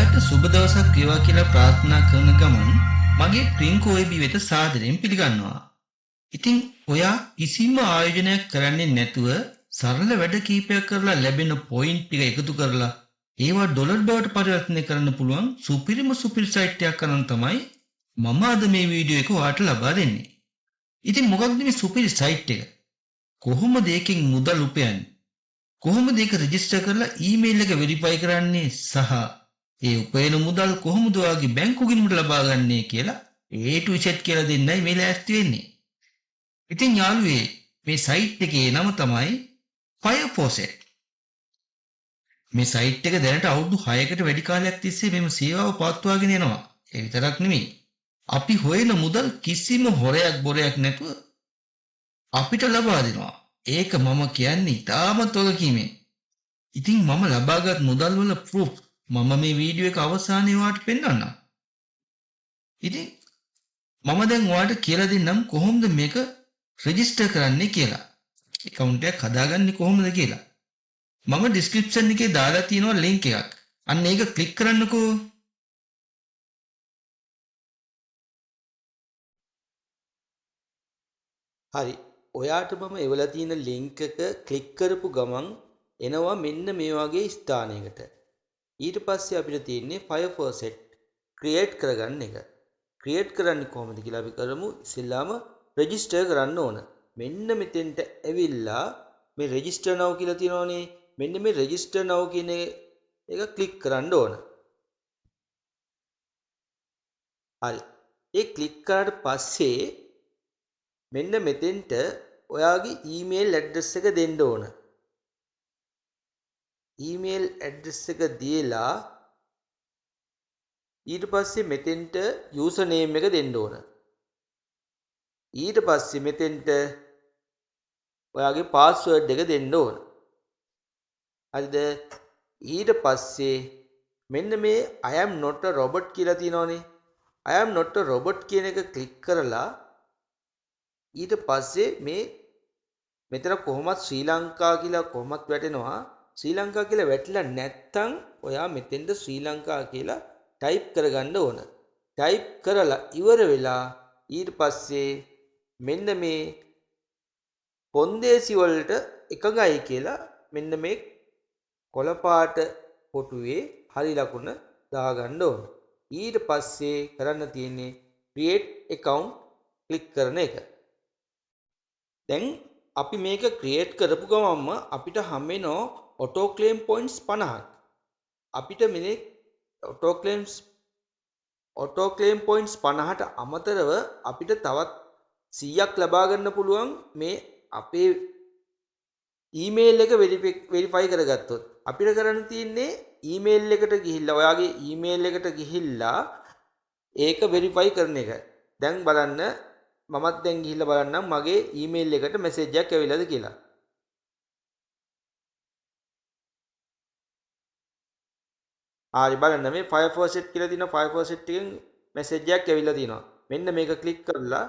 ඔයාට සුබ දවසක් වේවා කියලා ප්‍රාර්ථනා කරන ගමන් මගේ ප්‍රින්කෝ වෙබි වෙත සාදරයෙන් පිළිගන්නවා. ඉතින් ඔයා කිසිම ආයෝජනයක් කරන්නේ නැතුව සරල වැඩ කීපයක් කරලා ලැබෙන පොයින්ට් ටික එකතු කරලා ඒවා ඩොලර් බවට පරිවර්තනය කරන්න පුළුවන් සුපිරිම සයිට් එකක් කරන් තමයි මම අද මේ වීඩියෝ එක ඔයාලට ලබා දෙන්නේ. ඉතින් මොකක්ද මේ සුපිරි සයිට් එක? කොහොමද ඒකෙන් මුදල් උපයන්නේ? කොහොමද ඒක රෙජිස්ටර් කරලා ඊමේල් එක වෙරිෆයි කරන්නේ සහ ඒ උපයන මුදල් කොහොමද ඔයාගේ බැංකු ගිණුමට ලබා ගන්නේ කියලා A to Z කියලා දෙන්නයි මේ ලෑස්ති වෙන්නේ. ඉතින් යාළුවේ මේ සයිට් එකේ නම තමයි Firefaucet. මේ සයිට් එක දැනට අවුරුදු 6කට වැඩි කාලයක් තිස්සේ මෙම සේවාව පවත්වාගෙන යනවා. ඒ විතරක් නෙමෙයි. අපි හොයන මුදල් කිසිම හොරයක් බොරයක් නැතුව අපිට ලබා දෙනවා. ඒක මම කියන්නේ ඉතාමත් වගකීමෙන්. ඉතින් මම ලබාගත් මුදල් වල ප්‍රූෆ් මම මේ වීඩියෝ එක අවසානයේ ඔයාලට පෙන්වන්නම්. ඉතින් මම දැන් ඔයාලට කියලා දෙන්නම් කොහොමද මේක රෙජිස්ටර් කරන්නේ කියලා. account එකක් හදාගන්නේ කොහොමද කියලා. මම description එකේ දාලා තියෙනවා link එකක්. අන්න ඒක click කරන්නකෝ. හරි. ඔයාට මම එවලා තියෙන link එක ක්ලික් කරපු ගමන් එනවා මෙන්න මේ වගේ ස්ථානයකට. ඊට පස්සේ අපිට තියෙන්නේ Firefaucet create කරගන්න එක. create කරන්නේ කොහොමද කියලා අපි කරමු. ඉස්සෙල්ලාම register කරන්න ඕන. මෙන්න මෙතෙන්ට ඇවිල්ලා මේ register now කියලා තියෙනවනේ. මෙන්න මේ register now කියන එක ක්ලික් කරන්න ඕන. හරි. ඒ ක්ලික් කරාට පස්සේ මෙන්න මෙතෙන්ට ඔයාගේ ඊමේල් ඇඩ්‍රස් එක දෙන්න ඕන. ඊමේල් ඇඩ්‍රස් එක දීලා ඊට පස්සේ මෙතෙන්ට යූසර් නේම් එක දෙන්න ඕන. ඊට පස්සේ මෙතෙන්ට ඔයාගේ පාස්වර්ඩ් එක දෙන්න ඕන. හරිද? ඊට පස්සේ මෙන්න මේ I am not a robot කියලා තියෙනවනේ. I am not a robot කියන එක ක්ලික් කරලා ඊට පස්සේ මේ මෙතන කොහොමත් ශ්‍රී ලංකා කියලා කොහොමත් වැටෙනවා. ශ්‍රී ලංකා කියලා වැටිලා නැත්තම් ඔයා මෙතෙන්ද ශ්‍රී ලංකා කියලා ටයිප් කරගන්න ඕන. ටයිප් කරලා ඉවර වෙලා ඊට පස්සේ මෙන්න මේ කොන්දේසි වලට එකගයි කියලා මෙන්න මේ කොළ පාට පොටුවේ හරි ලකුණ දාගන්න ඕන. ඊට පස්සේ කරන්න තියෙන්නේ create account ක්ලික් කරන එක. දැන් අපි මේක ක්‍රියේට් කරපු ගමන්ම අපිට හම් වෙනවා auto claim points 50ක්. අපිට මේ auto claim points 50ට අමතරව අපිට තවත් 100ක් ලබා ගන්න පුළුවන් මේ අපේ ඊමේල් එක වෙරිෆයි කරගත්තොත්. අපිට කරන්න තියෙන්නේ ඊමේල් එකට ගිහිල්ලා ඔයාගේ ඊමේල් එකට ගිහිල්ලා ඒක වෙරිෆයි කරන එක. දැන් බලන්න මමත් දැන් ගිහිල්ලා බලන්නම් මගේ ඊමේල් එකට මැසේජ් එකක් ඇවිල්ලාද කියලා. හරි බලන්න මේ Firefaucet කියලා තියෙන Firefaucet එකෙන් මැසේජ් එකක් ඇවිල්ලා තියෙනවා. මෙන්න මේක ක්ලික් කරලා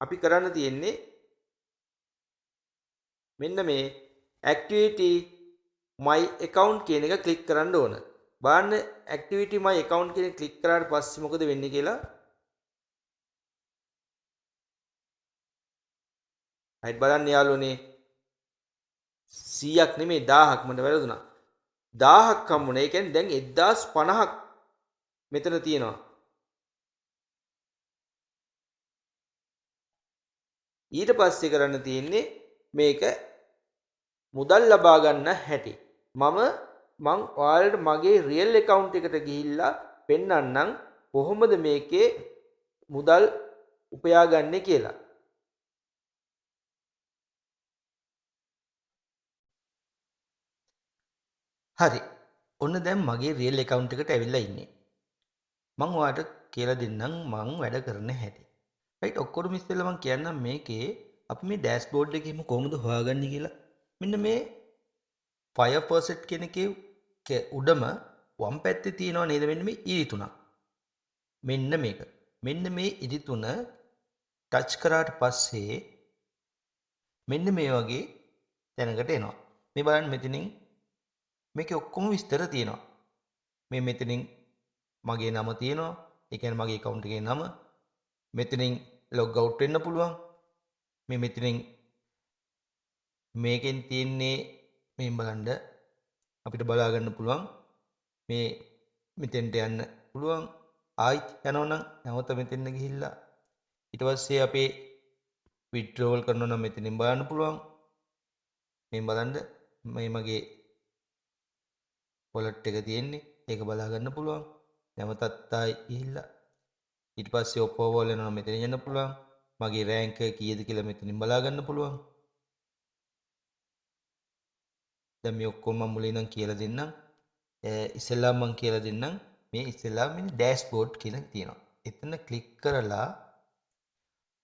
අපි කරන්න තියෙන්නේ මෙන්න මේ activity my account කියන එක ක්ලික් කරන්න ඕන. බලන්න activity my account කියන එක ක්ලික් කරාට පස්සේ මොකද වෙන්නේ කියලා. හරි බලන්න යාළුවනේ 100ක් නෙමෙයි 1000ක් මට වැරදුනා. 1000ක් හම්බුණා. ඒ කියන්නේ දැන් 1050ක් මෙතන තියෙනවා. ඊට පස්සේ කරන්න තියෙන්නේ මේක මුදල් ලබා ගන්න හැටි. මං ඔයාලට මගේ රියල් account එකට ගිහිල්ලා පෙන්නන්නම් කොහොමද මේකේ මුදල් උපයාගන්නේ කියලා. හරි. ඔන්න දැන් මගේ රියල් account එකට ඇවිල්ලා ඉන්නේ. මං ඔයාලට කියලා දෙන්නම් මං වැඩ කරන හැටි. රයිට් ඔක්කොම ඉස්සෙල්ලා මං කියන්නම් මේකේ අපි මේ ඩෑෂ්බෝඩ් එකේම කොහොමද හොයාගන්නේ කියලා. මෙන්න මේ Firefaucet කියන එකේ උඩම වම් පැත්තේ තියෙනවා නේද මෙන්න මේ ඉරි තුනක්. මෙන්න මේක. මෙන්න මේ ඉරි තුන ටච් කරාට පස්සේ මෙන්න මේ වගේ තැනකට එනවා. මේ බලන්න මෙතනින් මේකේ ඔක්කොම විස්තර තියෙනවා. මේ මෙතනින් මගේ නම තියෙනවා. ඒ කියන්නේ මගේ account එකේ නම. මෙතනින් log out වෙන්න පුළුවන්. මේ මෙතනින් මේකෙන් තියෙන්නේ මේ බලන්න අපිට බලා ගන්න පුළුවන්. මේ මෙතෙන්ට යන්න පුළුවන්. ආයිත් යනවා නම් නැවත මෙතෙන්ට ගිහිල්ලා ඊට පස්සේ අපේ withdrawal කරනවා නම් මෙතනින් බලන්න පුළුවන්. මේ බලන්න මේ මගේ wallet එක තියෙන්නේ. ඒක බලා ගන්න පුළුවන්. නැවතත් ආයි ගිහිල්ලා ඊට පස්සේ ඔප්පෝවල් වෙනවා නම් මෙතනින් යන්න පුළුවන්. මගේ රෑන්ක් එක කීයද කියලා මෙතනින් බලා ගන්න පුළුවන්. දැන් මේ ඔක්කොම මම මුලින් ඉඳන් කියලා දෙන්නම්. ඉස්සෙල්ලාම මම කියලා දෙන්නම්. මේ ඉස්සෙල්ලාම මේ ඩෑෂ්බෝඩ් කියලා තියෙනවා. එතන ක්ලික් කරලා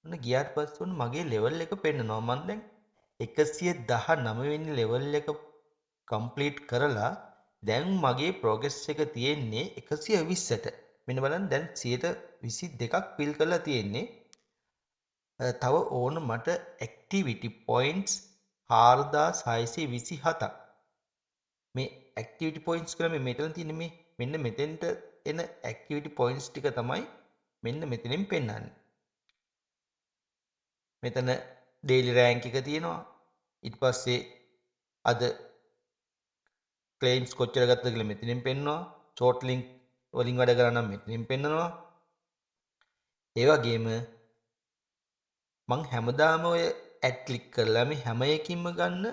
ඔන්න ගියාට පස්සේ ඔන්න මගේ ලෙවල් එක පෙන්නනවා. මම දැන් 119 වෙනි ලෙවල් එක කම්ප්ලීට් කරලා දැන් මගේ ප්‍රෝග්‍රස් එක තියෙන්නේ 120ට. මෙන්න බලන්න දැන් 122ක් ෆිල් කරලා තියෙන්නේ. තව ඕන මට ඇක්ටිවිටි පොයින්ට්ස් 4627ක්. මේ ඇක්ටිවිටි පොයින්ට්ස් කියලා මේ මෙතන තියෙන මේ මෙන්න මෙතෙන්ට එන ඇක්ටිවිටි පොයින්ට්ස් ටික තමයි මෙන්න මෙතනින් පෙන්වන්නේ. මෙතන ඩේලි රෑන්ක් එක තියෙනවා. ඊට පස්සේ අද ක්ලේම්ස් කොච්චර ගත්තද කියලා මෙතනින් පෙන්වනවා. ෂෝට් ලින්ක් වලින් වැඩ කරා නම් මෙතනින් පෙන්වනවා. ඒ වගේම මං හැමදාම ඔය ඇඩ් ක්ලික් කරලා මේ හැම එකකින්ම ගන්න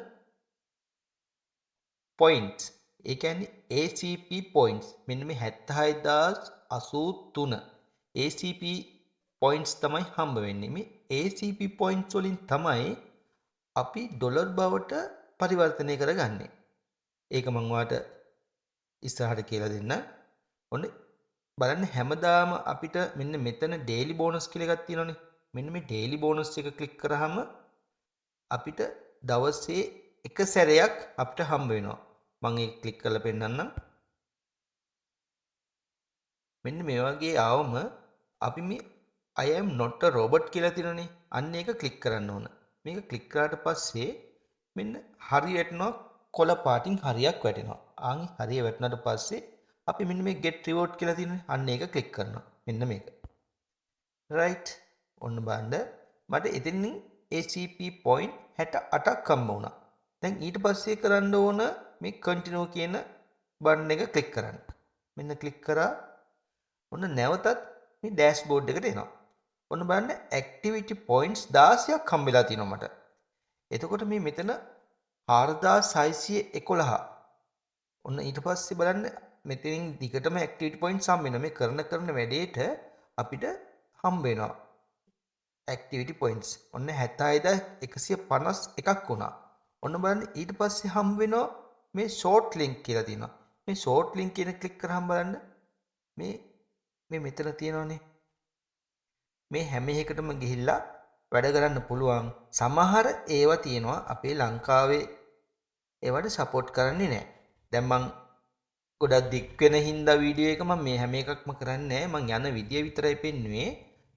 පොයින්ට්ස්. ඒ කියන්නේ ACP පොයින්ට්ස්. මෙන්න මේ 76083 ACP පොයින්ට්ස් තමයි හම්බ වෙන්නේ. මේ ACP පොයින්ට්ස් වලින් තමයි අපි ඩොලර් බවට පරිවර්තනය කරගන්නේ. ඒක මම ඔයාලට ඉස්සරහට කියලා දෙන්න. ඔන්න බලන්න හැමදාම අපිට මෙන්න මෙතන ඩේලි බෝනස් කියලා එකක් තියෙනවනේ. මෙන්න මේ ඩේලි බෝනස් එක ක්ලික් කරාම අපිට දවසේ එක සැරයක් අපිට හම්බ වෙනවා. මම ඒක ක්ලික් කරලා පෙන්නන්නම්. මෙන්න මේ වගේ ආවම අපි මේ I am not a robot කියලා තියෙනනේ. අන්න ඒක ක්ලික් කරන්න ඕන. මේක ක්ලික් කරාට පස්සේ මෙන්න හරිය වැටෙනවා, කොළ පාටින් හරියක් වැටෙනවා. ආන් හරිය වැටුණාට පස්සේ අපි මෙන්න මේ get reward කියලා තියෙනනේ. අන්න ඒක ක්ලික් කරනවා. මෙන්න මේක. right. ඔන්න බලන්න මට එතනින් ACP point 68ක් හම්බ වුණා. දැන් ඊට පස්සේ කරන්න ඕන මේ continue කියන බටන් එක ක්ලික් කරන්න. මෙන්න ක්ලික් කරා ඔන්න නැවතත් මේ ඩෑෂ්බෝඩ් එකට එනවා. ඔන්න බලන්න ඇක්ටිවිටි පොයින්ට්ස් 16ක් හම්බෙලා තියෙනවා මට. එතකොට මේ මෙතන 4611. ඔන්න ඊට පස්සේ බලන්න මෙතනින් දිගටම ඇක්ටිවිටි පොයින්ට්ස් හම්බ වෙනවා. මේ කරන වැඩේට අපිට හම්බ වෙනවා ඇක්ටිවිටි පොයින්ට්ස්. ඔන්න 76151ක් වුණා. ඔන්න බලන්න ඊට පස්සේ හම්බ වෙනවා මේ ෂෝට් ලින්ක් කියලා තියෙනවා. මේ ෂෝට් ලින්ක් කියන ක්ලික් කරාම බලන්න මේ මෙතන තියෙනවනේ. මේ හැම එකකටම ගිහිල්ලා වැඩ කරන්න පුළුවන්. සමහර ඒවා තියෙනවා අපේ ලංකාවේ ඒවට සපෝට් කරන්නේ නැහැ. දැන් මං ගොඩක් දික් වෙන හින්දා වීඩියෝ එක මම මේ හැම එකක්ම කරන්නේ නැහැ. මං යන විදිය විතරයි පෙන්නුවේ.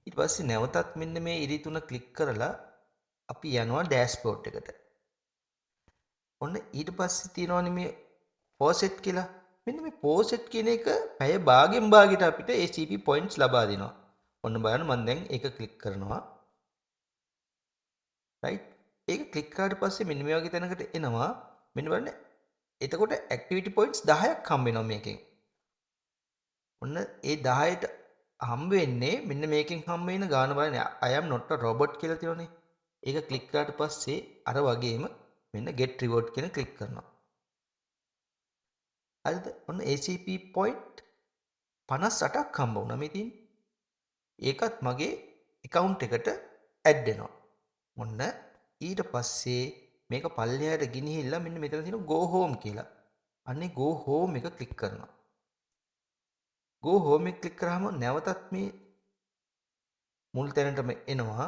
ඊට පස්සේ නැවතත් මෙන්න මේ ඉරි තුන ක්ලික් කරලා අපි යනවා ඩෑෂ්බෝඩ් එකට. ඔන්න ඊට පස්සේ තියෙනවනේ මේ පෝසෙට් කියලා. මෙන්න මේ පෝසෙට් කියන එක පැය භාගෙන් භාගයට අපිට ACP points ලබා දෙනවා. ඔන්න බලන්න මම දැන් ඒක ක්ලික් කරනවා. right. ඒක ක්ලික් කරාට පස්සේ මෙන්න මේ වගේ තැනකට එනවා. මෙන්න බලන්න. එතකොට activity points 10ක් හම්බ වෙනවා මේකෙන්. ඔන්න ඒ 10ට හම්බ වෙන්නේ මෙන්න මේකෙන් හම්බ වෙන ගාන බලන්න. I am not a robot කියලා තියෙනනේ. ඒක ක්ලික් කරාට පස්සේ අර වගේම මෙන්න get reward කියන ක්ලික් කරනවා. හරිද? ඔන්න ACP point 58ක් හම්බ වුණා මේ තියෙන්නේ. ඒකත් මගේ account එකට add වෙනවා. ඔන්න ඊට පස්සේ මේක පල්ලෙහාට ගෙනිහිල්ලා මෙන්න මෙතන තියෙන go home කියලා. අන්නේ go home එක ක්ලික් කරනවා. go home එක ක්ලික් කරාම නැවතත් මේ මුල් තැනටම එනවා.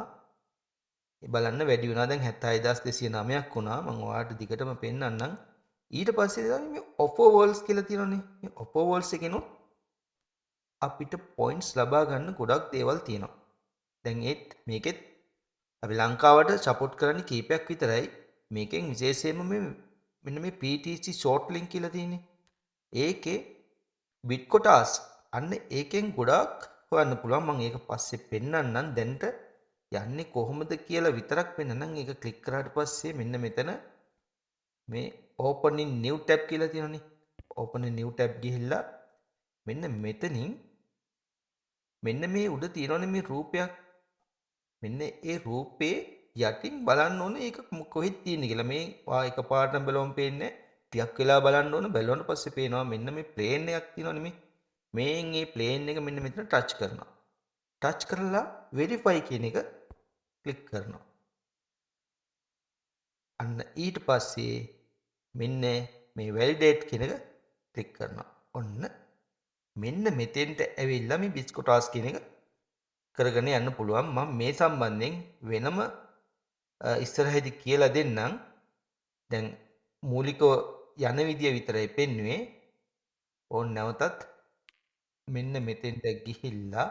බලන්න වැඩි වෙනවා. දැන් 76209ක් වුණා. මම ඔයාලට දිගටම පෙන්නන්නම්. ඊට පස්සේ තමයි මේ offer walls කියලා තියෙනනේ. මේ offer walls එකෙනුත් අපිට points ලබා ගන්න ගොඩක් දේවල් තියෙනවා. දැන් මේකෙත් අපි ලංකාවට support කරන්නේ කීපයක් විතරයි. මේකෙන් විශේෂයෙන්ම මෙන්න මේ PTC short link කියලා තියෙන්නේ. ඒකේ bit quotas අන්න ඒකෙන් ගොඩාක් හොයන්න පුළුවන්. මම ඒක පස්සේ පෙන්නන්නම්. දැන්ට යන්නේ කොහොමද කියලා විතරක් පෙන්නන්නම්. ඒක ක්ලික් කරාට පස්සේ මෙන්න මෙතන මේ open in new tab කියලා තියෙනනේ. open in new tab ගිහිල්ලා මෙන්න මෙතනින් මෙන්න මේ උඩ තියෙනවනේ මේ රූපයක්. මෙන්න ඒ රූපේ යටින් බලන්න ඕනේ ඒක කොහෙද තියෙන්නේ කියලා. මේ එකපාරටම බලවම පේන්නේ නැහැ. ටිකක් වෙලා බලන්න ඕන. බැලුවාට පස්සේ පේනවා මෙන්න මේ ප්ලේන් එකක් තියෙනවනේ මේ. මේන් මේ ප්ලේන් එක මෙන්න මෙතන ටච් කරනවා. ටච් කරලා වෙරිෆයි කියන එක ක්ලික් කරනවා. අන්න ඊට පස්සේ මෙන්න මේ වැලිඩේට් කියන එක ක්ලික් කරනවා. ඔන්න මෙන්න මෙතෙන්ට ඇවිල්ලා මේ බිස්කෝ ටාස්ක් කියන එක කරගෙන යන්න පුළුවන්. මම මේ සම්බන්ධයෙන් වෙනම ඉස්සරහදී කියලා දෙන්නම්. දැන් මූලිකව යන විදිය විතරයි පෙන්වුවේ. ඕන් නැවතත් මෙන්න මෙතෙන්ට ගිහිල්ලා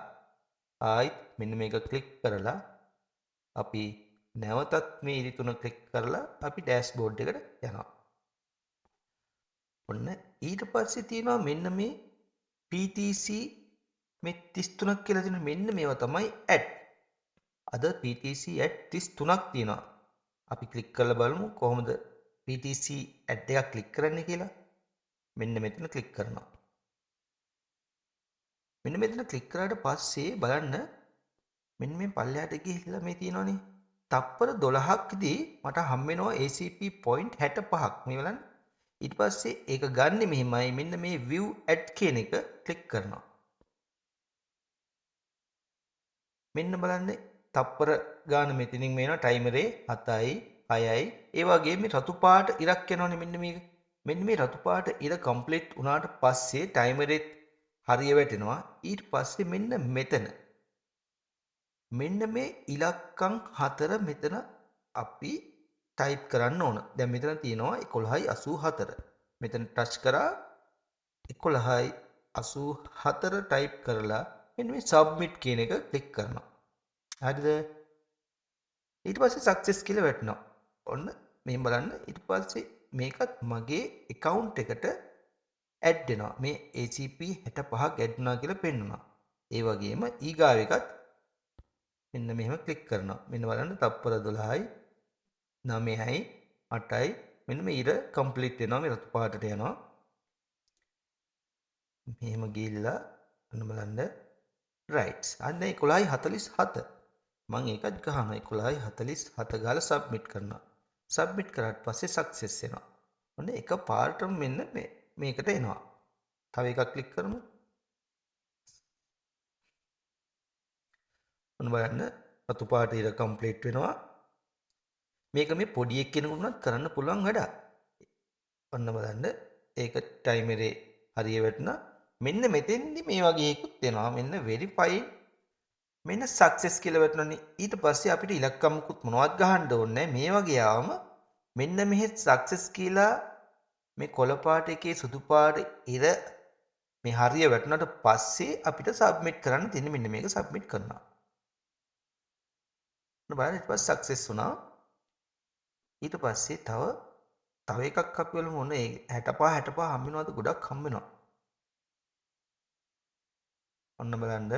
ආයිත් මෙන්න මේක ක්ලික් කරලා අපි නැවතත් මේ ඉරි තුන ක්ලික් කරලා අපි ඩෑෂ්බෝඩ් එකට යනවා. ඔන්න ඊට පස්සේ තියෙනවා මෙන්න මේ PTC මේ 33ක් කියලා තියෙන මෙන්න මේවා තමයි ඇඩ්. අද PTC ඇඩ් 33ක් තියෙනවා. අපි ක්ලික් කරලා බලමු කොහොමද PTC ඇඩ් එකක් ක්ලික් කරන්නේ කියලා. මෙන්න මෙතන ක්ලික් කරනවා. මෙන්න මෙතන ක්ලික් කරාට පස්සේ බලන්න මෙන්න මේ පල්ලෙහාට ගිහිල්ලා මේ තියෙනවනේ තප්පර 12ක්දී මට හම් වෙනවා ACP point 65ක්. මේ බලන්න. ඊට පස්සේ ඒක ගන්නෙ මෙහෙමයි. මෙන්න මේ view add කියන එක ක්ලික් කරනවා. මෙන්න බලන්න තප්පර ගාන මෙතනින් මේනවා ටයිමරේ 7යි 6යි. ඒ වගේ මේ රතු පාට ඉරක් යනවනේ මෙන්න මේක. මෙන්න මේ රතු පාට ඉර කම්ප්ලීට් වුණාට පස්සේ ටයිමරෙත් හරිය වැටෙනවා. ඊට පස්සේ මෙන්න මෙතන මෙන්න මේ ඉලක්කම් 4 මෙතන අපි ටයිප් කරන්න ඕන. දැන් මෙතන තියෙනවා 11.84. මෙතන ටච් කරා 11.84 ටයිප් කරලා මෙන්න මේ සබ්මිට් කියන එක ක්ලික් කරනවා. හරිද? ඊට පස්සේ සක්සස් කියලා වැටෙනවා. ඔන්න මෙහෙම බලන්න. ඊට පස්සේ මේකත් මගේ account එකට ඇඩ් වෙනවා. මේ ACP 65ක් ඇඩ් වුණා කියලා පෙන්වනවා. ඒ වගේම ඊගාව එකත් මෙන්න මෙහෙම ක්ලික් කරනවා. මෙන්න බලන්න තප්පර 12යි 9යි 8යි මෙන්න මේ ඉර කම්ප්ලීට් වෙනවා. මේ රතු පාටට යනවා. මෙහෙම ගිහිල්ලා අන්න බලන්න රයිට්. අන්න 11.47 මම ඒකත් ගහනවා 11.47 ගාලා සබ්මිට් කරනවා. සබ්මිට් කරාට පස්සේ සක්සස් වෙනවා. ඔන්න එක පාර්ටම මෙන්න මේකට එනවා. තව එකක් ක්ලික් කරමු. ඔන්න බලන්න රතු පාට ඉර කම්ප්ලීට් වෙනවා. මේක මේ පොඩි එක්කෙනෙකුට කරන්න පුළුවන් වැඩක්. ඔන්න බලන්න ඒක ටයිමරේ හරිය වැටුණා. මෙන්න මෙතෙන්දි මේ වගේ එකකුත් එනවා. මෙන්න වෙරිෆයි මෙන්න සක්සස් කියලා වැටුණානේ. ඊට පස්සේ අපිට ඉලක්කමකුත් මොනවත් ගහන්න ඕනේ නැහැ. මේ වගේ ආවම මෙන්න මෙහෙ සක්සස් කියලා මේ කොළ පාට එකේ සුදු පාට ඉර මේ හරිය වැටුණාට පස්සේ අපිට සබ්මිට් කරන්න තියෙන්නේ මෙන්න මේක සබ්මිට් කරනවා. ඔන්න බලන්න ඊට පස්සේ සක්සස් වුණා. ඊට පස්සේ තව එකක් අපි බලමු. ඔන්න 65 හම් වෙනවද? ගොඩක් හම් වෙනවා. ඔන්න බලන්න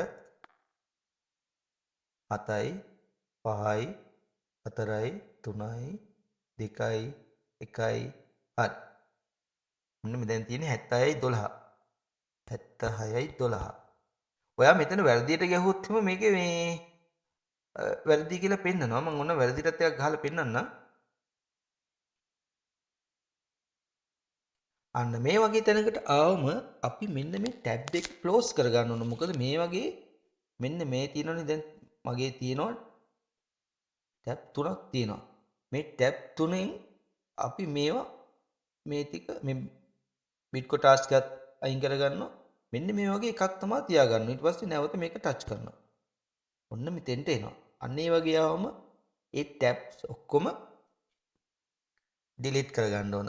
7යි 5යි 4යි 3යි 2යි 1යි හරි. මෙන්න මෙතෙන් තියෙන්නේ 70යි 12. 76යි 12. ඔයා මෙතන වැරදියට ගැහුවොත් එimhe මේකේ මේ වැරදි කියලා පෙන්නනවා. මම ඔන්න වැරදිටත් එකක් ගහලා පෙන්නන්නම්. අන්න මේ වගේ තැනකට ආවම අපි මෙන්න මේ ටැබ් එක ක්ලෝස් කරගන්න ඕන. මොකද මේ වගේ මෙන්න මේ තියෙනවනේ දැන් මගේ තියෙනවා ටැබ් 3ක් තියෙනවා. මේ ටැබ් 3ෙන් අපි මේවා මේ ටික මේ බිට්කෝ ටාස්ක් එකත් අයින් කරගන්නවා. මෙන්න මේ වගේ එකක් තමයි තියාගන්න. ඊට පස්සේ නැවත මේක ටච් කරනවා. ඔන්න මෙතෙන්ට එනවා. අන්න ඒ වගේ ආවම ඒ ටැබ්ස් ඔක්කොම ඩිලීට් කරගන්න ඕන.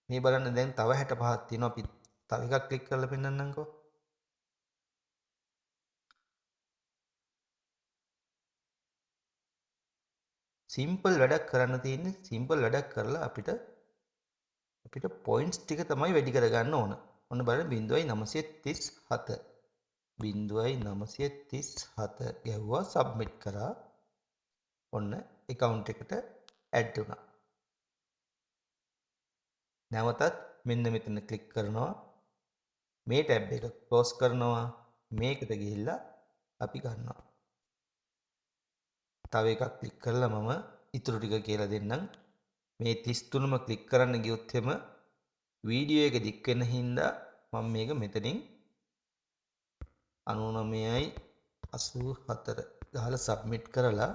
මේ බලන්න දැන් තව 65ක් තියෙනවා. අපි තව එකක් ක්ලික් කරලා පෙන්නන්නම්කෝ. සිම්පල් වැඩක් කරන්න තියෙන්නේ. සිම්පල් වැඩක් කරලා අපිට පොයින්ට්ස් ටික තමයි වැඩි කරගන්න ඕන. ඔන්න බලන්න 0.937 0.937 ගැහුවා සබ්මිට් කරා. ඔන්න account එකට add වුණා. නැවතත් මෙන්න මෙතන ක්ලික් කරනවා. මේ ටැබ් එක ක්ලෝස් කරනවා. මේකට ගිහිල්ලා අපි ගන්නවා. තව එකක් ක්ලික් කරලා මම ඉතුරු ටික කියලා දෙන්නම්. මේ 33ම ක්ලික් කරන්න ගියොත් එම වීඩියෝ එක දික් වෙන හින්දා මම මේක මෙතනින් 99.84 ගහලා සබ්මිට් කරලා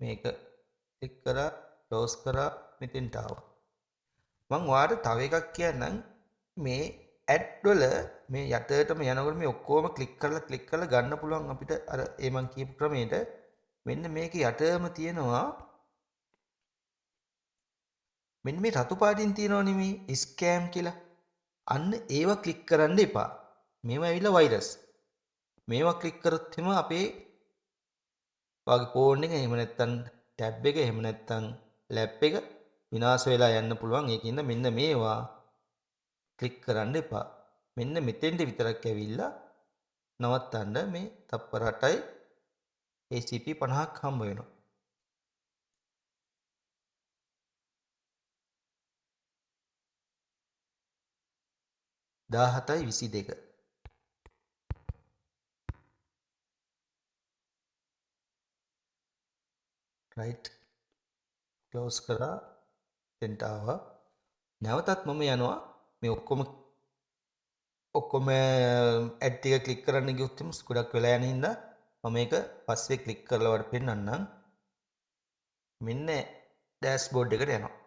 මේක ක්ලික් කරා ක්ලෝස් කරා මෙතෙන්ට ආවා. මම ඔයාලට තව එකක් කියන්නම්. මේ ඇඩ් වල මේ යටටම යනකොට මේ ඔක්කොම ක්ලික් කරලා ගන්න පුළුවන් අපිට අර ඒ මං කියපු ක්‍රමයට. මෙන්න මේක යටම තියෙනවා මෙන්න මේ රතු පාටින් තියෙනවනේ මේ ස්කෑම් කියලා. අන්න ඒවා ක්ලික් කරන්න එපා. මේවා ඇවිල්ලා වෛරස්. මේවා ක්ලික් කරොත් එම අපේ වාගේ ෆෝන් එක එහෙම නැත්නම් ටැබ් එක එහෙම නැත්නම් ලැප් එක විනාශ වෙලා යන්න පුළුවන්. ඒකින්ද මෙන්න මේවා ක්ලික් කරන්න එපා. මෙන්න මෙතෙන්ට විතරක් ඇවිල්ලා නවත්තන්න මේ තප්පර 8යි ACP 50ක් හම්බ වෙනවා. දාහතයි 22. රයිට් ක්ලෝස් කරා දෙන්ට ආවා. නැවතත් මම යනවා මේ ඔක්කොම ඇඩ් ටික ක්ලික් කරන්න ගියොත් ගොඩක් වෙලා යන හින්දා මම මේක පස්සේ ක්ලික් කරලා වඩ පෙන්නන්නම්. මෙන්න ඩෑෂ්බෝඩ් එකට යනවා.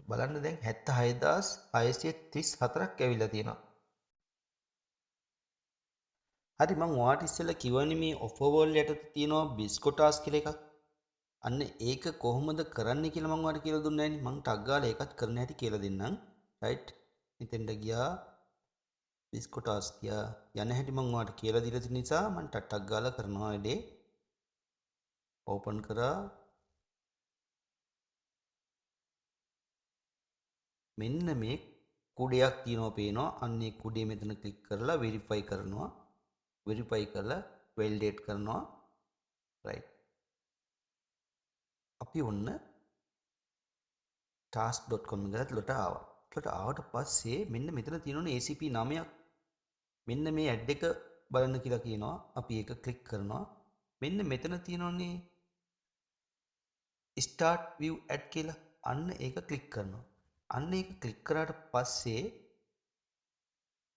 බලන්න දැන් 76634ක් ඇවිල්ලා තියෙනවා. හරි මම ඔයාලට ඉස්සෙල්ලා කිව්වනේ මේ ඔෆර් වර්ල්ඩ් යටතේ තියෙනවා බිස්කොටාස් කියලා එකක්. අන්න ඒක කොහොමද කරන්නේ කියලා මම ඔයාලට කියලා දුන්නේ නැහැ නේ. මම ටග් ගාලා ඒකත් කරන්න හැටි කියලා දෙන්නම්. රයිට්. මෙතෙන්ට ගියා බිස්කොටාස් ගියා. යන හැටි මම ඔයාලට කියලා දීලා තියෙන නිසා මම ටක් ගාලා කරනවා වැඩේ. ඕපන් කරා. මෙන්න මේ කුඩයක් තියෙනවා පේනවා. අන්න ඒ කුඩේ මෙතන ක්ලික් කරලා වෙරිෆයි කරනවා. වෙරිෆයි කරලා වැලිඩේට් කරනවා. රයිට්. අපි ඔන්න task.com එකට ලොට ආවා. ලොට ආවට පස්සේ මෙන්න මෙතන තියෙනවනේ ACP 9ක්. මෙන්න මේ ඇඩ් එක බලන්න කියලා කියනවා. අපි ඒක ක්ලික් කරනවා. මෙන්න මෙතන තියෙනවනේ start view ad කියලා. අන්න ඒක ක්ලික් කරනවා. අන්න ඒක ක්ලික් කරාට පස්සේ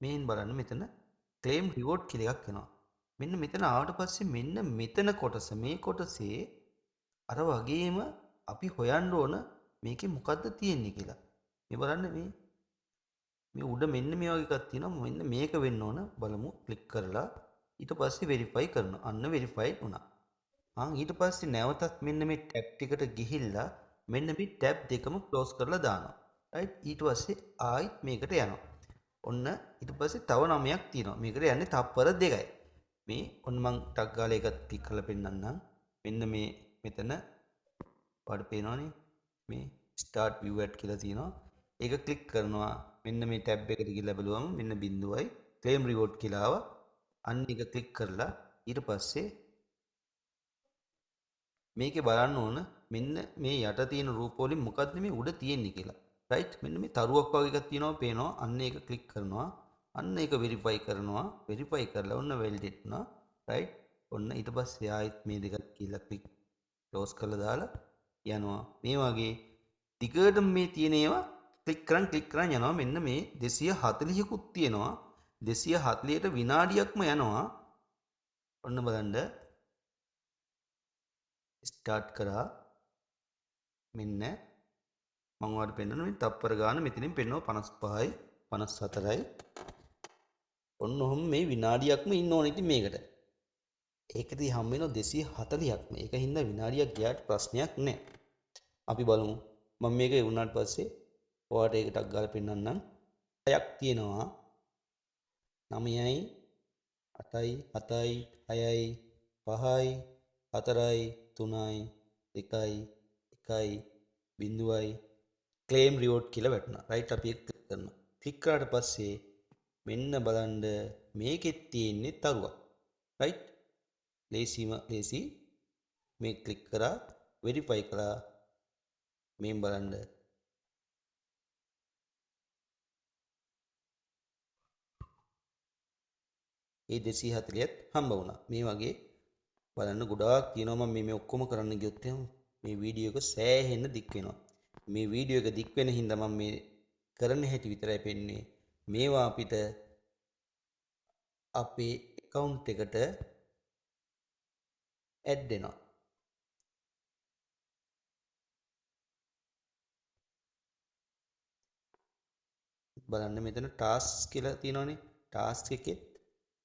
මේන් බලන්න මෙතන claim reward කියලා එකක් එනවා. මෙන්න මෙතන ආවට පස්සේ මෙන්න මෙතන කොටස මේ කොටසේ අර වගේම අපි හොයන්න ඕන මේකේ මොකද්ද තියෙන්නේ කියලා. මේ බලන්න මේ උඩ මෙන්න මේ වගේ එකක් තියෙනවා. මෙන්න මේක වෙන්න ඕන. බලමු ක්ලික් කරලා ඊට පස්සේ වෙරිෆයි කරනවා. අන්න වෙරිෆයිඩ් වුණා. ඊට පස්සේ නැවතත් මෙන්න මේ ටැබ් ටිකට ගිහිල්ලා මෙන්න මේ ටැබ් දෙකම ක්ලෝස් කරලා දානවා. රයිට්. ඊට පස්සේ ආයිත් මේකට යනවා. ඔන්න ඊට පස්සේ තව 9ක් තියෙනවා. මේකට යන්නේ තප්පර 2යි. මේ ඔන්න මං ටක් ගාලා එකත් ක්ලික් කරලා පෙන්නන්නම්. මෙන්න මේ මෙතන පාඩ පේනවනේ මේ start view ad කියලා තියෙනවා. ඒක ක්ලික් කරනවා. මෙන්න මේ ටැබ් එකට ගිහලා බලුවම මෙන්න බිඳුවයි claim reward කියලා ආවා. අන්න එක ක්ලික් කරලා ඊට පස්සේ මේකේ බලන්න ඕන මෙන්න මේ යට තියෙන රූප වලින් මොකද්ද මේ උඩ තියෙන්නේ කියලා. රයිට්. මෙන්න මේ තරුවක් වගේ එකක් තියෙනවා පේනවා. අන්න ඒක ක්ලික් කරනවා. අන්න ඒක වෙරිෆයි කරනවා. වෙරිෆයි කරලා ඔන්න වැලිඩේට් වුණා. රයිට්. ඔන්න ඊට පස්සේ ආයෙත් මේ දෙකත් කියලා ක්ලෝස් කරලා දාලා යනවා. මේ වගේ දිගටම මේ තියෙන ඒවා ක්ලික් කරන් යනවා. මෙන්න මේ 240කුත් තියෙනවා. 240ට විනාඩියක්ම යනවා. ඔන්න බලන්න ස්ටාර්ට් කරා. මෙන්න මම ඔයාලට පෙන්නන මේ තප්පර ගාන මෙතනින් පෙන්නනවා 55යි 54යි. ඔන්න ඔහොම මේ විනාඩියක්ම ඉන්න ඕනේ ඉතින් මේකට. ඒකදී හම් වෙනවා 240ක්ම. ඒක හින්දා විනාඩියක් ගියාට ප්‍රශ්නයක් නැහැ. අපි බලමු. මම මේක වුණාට පස්සේ ඔයාලට ඒක ටක් ගාලා පෙන්නන්නම්. 6ක් තියෙනවා. 9යි 8යි 7යි 6යි 5යි 4යි 3යි 2යි 1යි 0යි claim reward කියලා වැටුණා. රයිට්. අපි ඒක ක්ලික් කරනවා. ක්ලික් කරාට පස්සේ මෙන්න බලන්න මේකෙත් තියෙන්නේ තරුවක්. රයිට්? ලේසි මේ ක්ලික් කරා වෙරිෆයි කරා මේන් බලන්න ඒ 240ත් හම්බ වුණා. මේ වගේ බලන්න ගොඩාක් තියෙනවා. මම මේ ඔක්කොම කරන්න ගියොත් එහෙනම් මේ වීඩියෝ එක සෑහෙන්න දික් වෙනවා. මේ වීඩියෝ එක දික් වෙන හින්දා මම මේ කරන හැටි විතරයි පෙන්වන්නේ. මේවා අපිට අපේ account එකට ඇඩ් වෙනවා. බලන්න මෙතන ටාස්ක් කියලා තියෙනවනේ. ටාස්ක් එකෙත්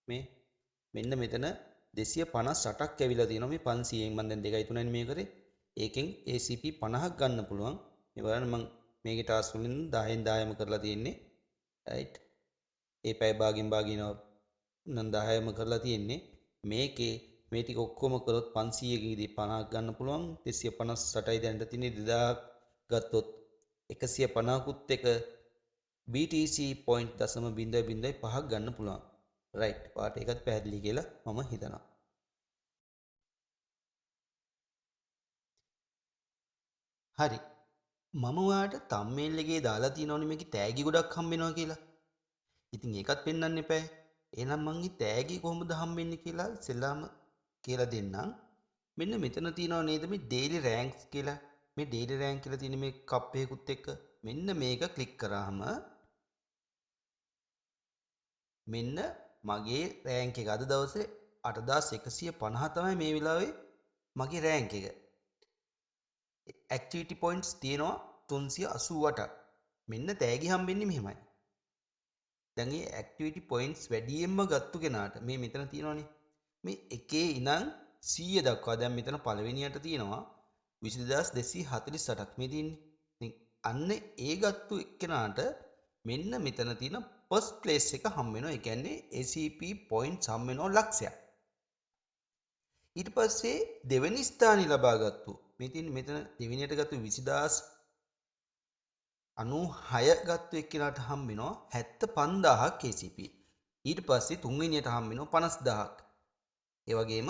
මේ මෙන්න මෙතන 258ක් ඇවිල්ලා තියෙනවා. මේ 500න් මම දැන් 2යි 3යි මේ කරේ. ඒකෙන් ACP 50ක් ගන්න පුළුවන්. මේ බලන්න මම මේකේ ටාස්ක් වලින් 10න් 10ම කරලා තියෙන්නේ. රයිට්. ඒ පැය භාගෙන් නම් 10ම කරලා තියෙන්නේ. මේකේ මේ ටික ඔක්කොම කරොත් 500කදී 50ක් ගන්න පුළුවන්. 258යි දැනට තියෙන්නේ 2000ක් ගත්තොත් 150කුත් එක BTC point 0.05ක් ගන්න පුළුවන්. රයිට්. පාට එකත් පැහැදිලි කියලා මම හිතනවා. හරි. මම ඔයාලට thumbnail එකේ දාලා තියෙනවනේ මේකේ තෑගි ගොඩක් හම්බ වෙනවා කියලා. ඉතින් ඒකත් පෙන්වන්න එපා. එහෙනම් මං ඊ තෑගි කොහොමද හම්බෙන්නේ කියලා ඉස්සෙල්ලාම කියලා දෙන්නම්. මෙන්න මෙතන තියෙනව නේද මේ daily ranks කියලා. මේ daily rank කියලා තියෙන මේ කප් එකකුත් එක්ක මෙන්න මේක ක්ලික් කරාම මෙන්න මගේ රෑන්ක් එක අද දවසේ 8150 තමයි මේ වෙලාවේ මගේ රෑන්ක් එක. ඇක්ටිවිටි පොයින්ට්ස් තියෙනවා 388ක්. මෙන්න තෑගි හම්බෙන්නේ මෙහෙමයි. දැන් මේ ඇක්ටිවිටි පොයින්ට්ස් වැඩියෙන්ම ගත්තු කෙනාට මේ මෙතන තියෙනවනේ. මේ එකේ ඉඳන් 100 දක්වා දැන් මෙතන පළවෙනියට තියෙනවා 20248ක් මේ තියෙන්නේ. ඉතින් අන්න ඒ ගත්තු එක්කෙනාට මෙන්න මෙතන තියෙන ෆස්ට් ප්ලේස් එක හම් වෙනවා. ඒ කියන්නේ ACP points හම් වෙනවා ලක්ෂයක්. ඊට පස්සේ දෙවෙනි ස්ථානය ලබාගත්තු මේ තියෙන මෙතන දෙවෙනියට ගත්තු 20096 ගත්තු එක්කෙනාට හම් වෙනවා 75000ක් ACP. ඊට පස්සේ තුන්වෙනියට හම් වෙනවා 50000ක්. ඒ වගේම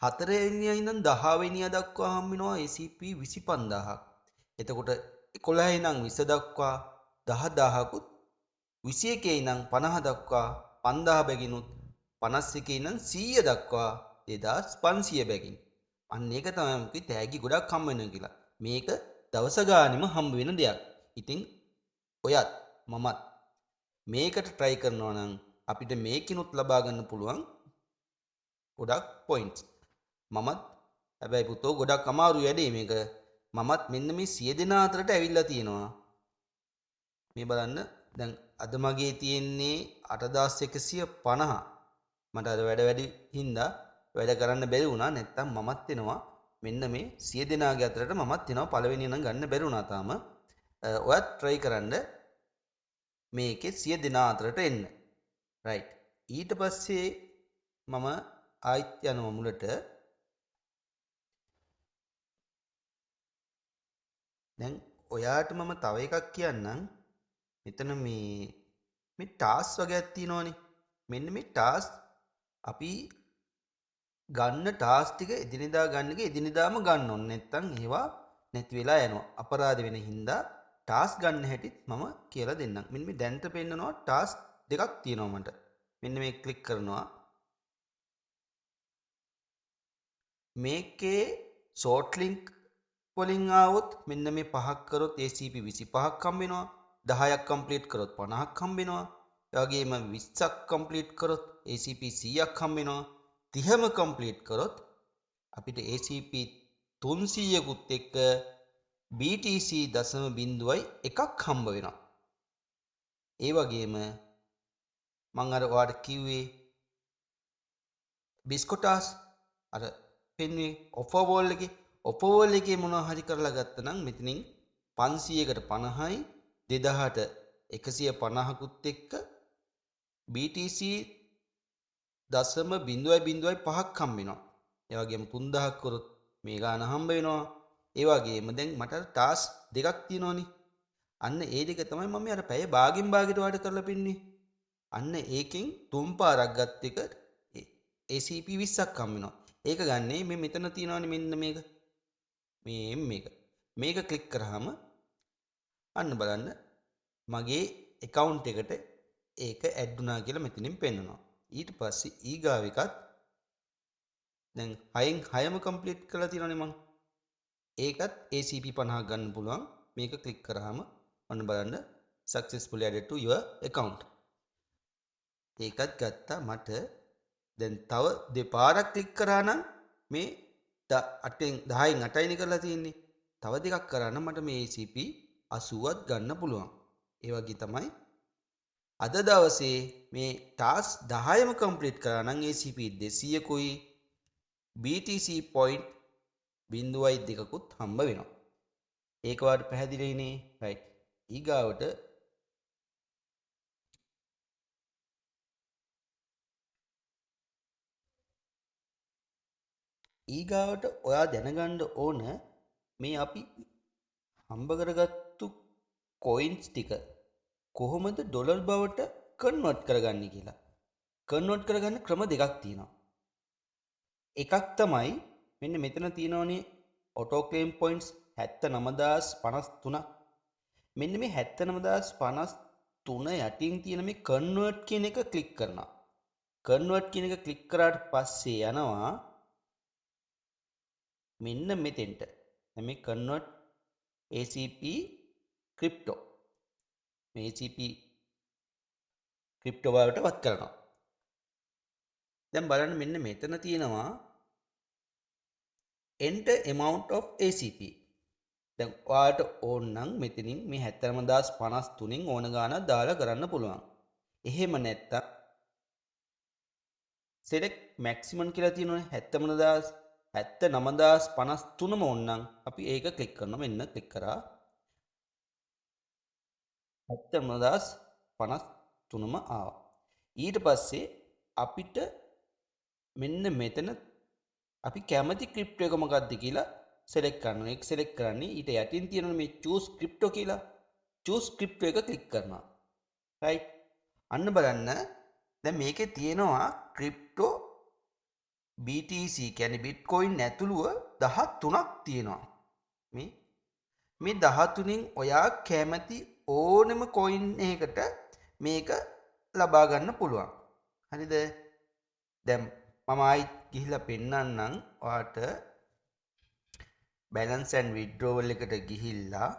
හතරවෙනියා ඉඳන් 10 වෙනියා දක්වා හම් වෙනවා ACP 25000ක්. එතකොට 11 ඉඳන් 20 දක්වා 10000කුත් 21 ඉඳන් 50 දක්වා 5000 බැගිනුත් 51 ඉඳන් 100 දක්වා 2500 බැගින්. අන්න ඒක තමයි මොකද තෑගි ගොඩක් හම් වෙනවා කියලා. මේක දවස ගානෙම හම්බ වෙන දෙයක්. ඉතින් ඔයත් මමත් මේකට try කරනවා නම් අපිට මේකිනුත් ලබා ගන්න පුළුවන් ගොඩක් points. මමත් හැබැයි පුතෝ ගොඩක් අමාරු වැඩේ මේක. මමත් මෙන්න මේ 100 දෙනා අතරට ඇවිල්ලා තියෙනවා. මේ බලන්න දැන් අද මගේ තියෙන්නේ 8150. මට අද වැඩි හින්දා වැඩ කරන්න බැරි වුණා. නැත්තම් මමත් එනවා මෙන්න මේ 100 දෙනාගේ අතරට මමත් එනවා. පළවෙනිය නම් ගන්න බැරි වුණා තාම. ඔයත් try කරන්න මේකේ 100 දෙනා අතරට එන්න. right. ඊට පස්සේ මම ආයිත් යනවා මුලට. දැන් ඔයාට මම තව එකක් කියන්නම්. මෙතන මේ ටාස්ක් වගේක් තියෙනවනේ. මෙන්න මේ ටාස්ක් අපි ගන්න ටාස්ක් ටික එදිනෙදා ගන්න එක එදිනෙදාම ගන්න ඕනේ. නැත්තම් ඒවා නැති වෙලා යනවා. අපරාධ වෙන හින්දා ටාස්ක් ගන්න හැටිත් මම කියලා දෙන්නම්. මෙන්න මේ දැන්ට පෙන්නනවා ටාස්ක් දෙකක් තියෙනවා මට. මෙන්න මේ ක්ලික් කරනවා. මේකේ ෂෝට් ලින්ක් වලින් ආවොත් මෙන්න මේ 5ක් කරොත් ACP 25ක් හම්බ වෙනවා. 10ක් කම්ප්ලීට් කරොත් 50ක් හම්බ වෙනවා. ඒ වගේම 20ක් කම්ප්ලීට් කරොත් ACP 100ක් හම්බ වෙනවා. 30ම කම්ප්ලීට් කරොත් අපිට ACP 300කුත් එක්ක BTC 0.1ක් හම්බ වෙනවා. ඒ වගේම මම අර ඔයාලට කිව්වේ බිස්කොටාස් අර පෙන්වේ ඔෆර් වෝල් එකේ මොනවා හරි කරලා ගත්තනම් මෙතනින් 500කට 50යි 2000ට 150කුත් එක්ක BTC 0.05ක් හම්බ වෙනවා. ඒ වගේම 3000ක් කරොත් මේ ගාන හම්බ වෙනවා. ඒ වගේම දැන් මට ටාස්ක් දෙකක් තියෙනවනේ. අන්න ඒ දෙක තමයි මම අර පැය භාගෙන් භාගයට වාට කරලා පෙන්නේ. අන්න ඒකෙන් තුන් පාරක් ගත්ත එක ACP 20ක් හම් වෙනවා. ඒක ගන්නේ මේ මෙතන තියෙනවනේ මෙන්න මේක. මේක. මේක ක්ලික් කරාම අන්න බලන්න මගේ account එකට ඒක ඇඩ් වුණා කියලා මෙතනින් පෙන්නනවා. ඊට පස්සේ ඊගාව එකත් දැන් 6න් 6ම කම්ප්ලීට් කරලා තියෙනවනේ මං. ඒකත් ACP 50ක් ගන්න පුළුවන්. මේක ක්ලික් කරාම ඔන්න බලන්න successfully added to your account. ඒකත් ගත්තා මට දැන් තව දෙපාරක් ක්ලික් කරා නම් මේ 8න් 10න් 8යිනේ කරලා තියෙන්නේ. තව දෙකක් කරා නම් මට මේ ACP 80ක් ගන්න පුළුවන්. ඒ වගේ තමයි අද දවසේ මේ ටාස්ක් 10ම කම්ප්ලීට් කරා නම් ACP 200කුයි BTC point 0.2කුත් හම්බ වෙනවා. ඒක වාට පැහැදිලිනේ. right. ඊගාවට ඔයා දැනගන්න ඕන මේ අපි හම්බ කරගත්තු කොයින්ස් ටික කොහොමද ඩොලර් බවට කන්වර්ට් කරගන්නේ කියලා. කන්වර්ට් කරගන්න ක්‍රම දෙකක් තියෙනවා. එකක් තමයි මෙන්න මෙතන තියෙනවනේ ඔටෝ ක්ලේම් පොයින්ට්ස් 79053. මෙන්න මේ 79053 යටින් තියෙන මේ කන්වර්ට් කියන එක ක්ලික් කරනවා. කන්වර්ට් කියන එක ක්ලික් කරාට පස්සේ යනවා මෙන්න මෙතෙන්ට. මේ කන්වර්ට් ACP ක්‍රිප්ටෝ. මේ ACP ක්‍රිප්ටෝ වලට වත් කරනවා. දැන් බලන්න මෙන්න මෙතන තියෙනවා enter amount of ACP. දැන් ඔයාලට ඕන නම් මෙතනින් මේ 79053න් ඕන ගානක් දාලා කරන්න පුළුවන්. එහෙම නැත්තම් select maximum කියලා තියෙනවනේ 79053ම ඕන නම් අපි ඒක ක්ලික් කරනවා. මෙන්න ක්ලික් කරා 79053ම ආවා. ඊට පස්සේ අපිට මෙන්න මෙතන අපි කැමති ක්‍රිප්ටෝ එක මොකක්ද කියලා select කරනවා. ඒක select කරන්නේ ඊට යටින් තියෙන මේ choose crypto කියලා choose crypto එක click කරනවා. right. අන්න බලන්න දැන් මේකේ තියෙනවා crypto BTC කියන්නේ bitcoin ඇතුළුව 13ක් තියෙනවා. මේ 13න් ඔයා කැමති ඕනෙම coin එකකට මේක ලබා ගන්න පුළුවන්. හරිද? දැන් මම ආයිත් ගිහිල්ලා පෙන්නන්නම් ඔයාට balance and withdrawal එකට ගිහිල්ලා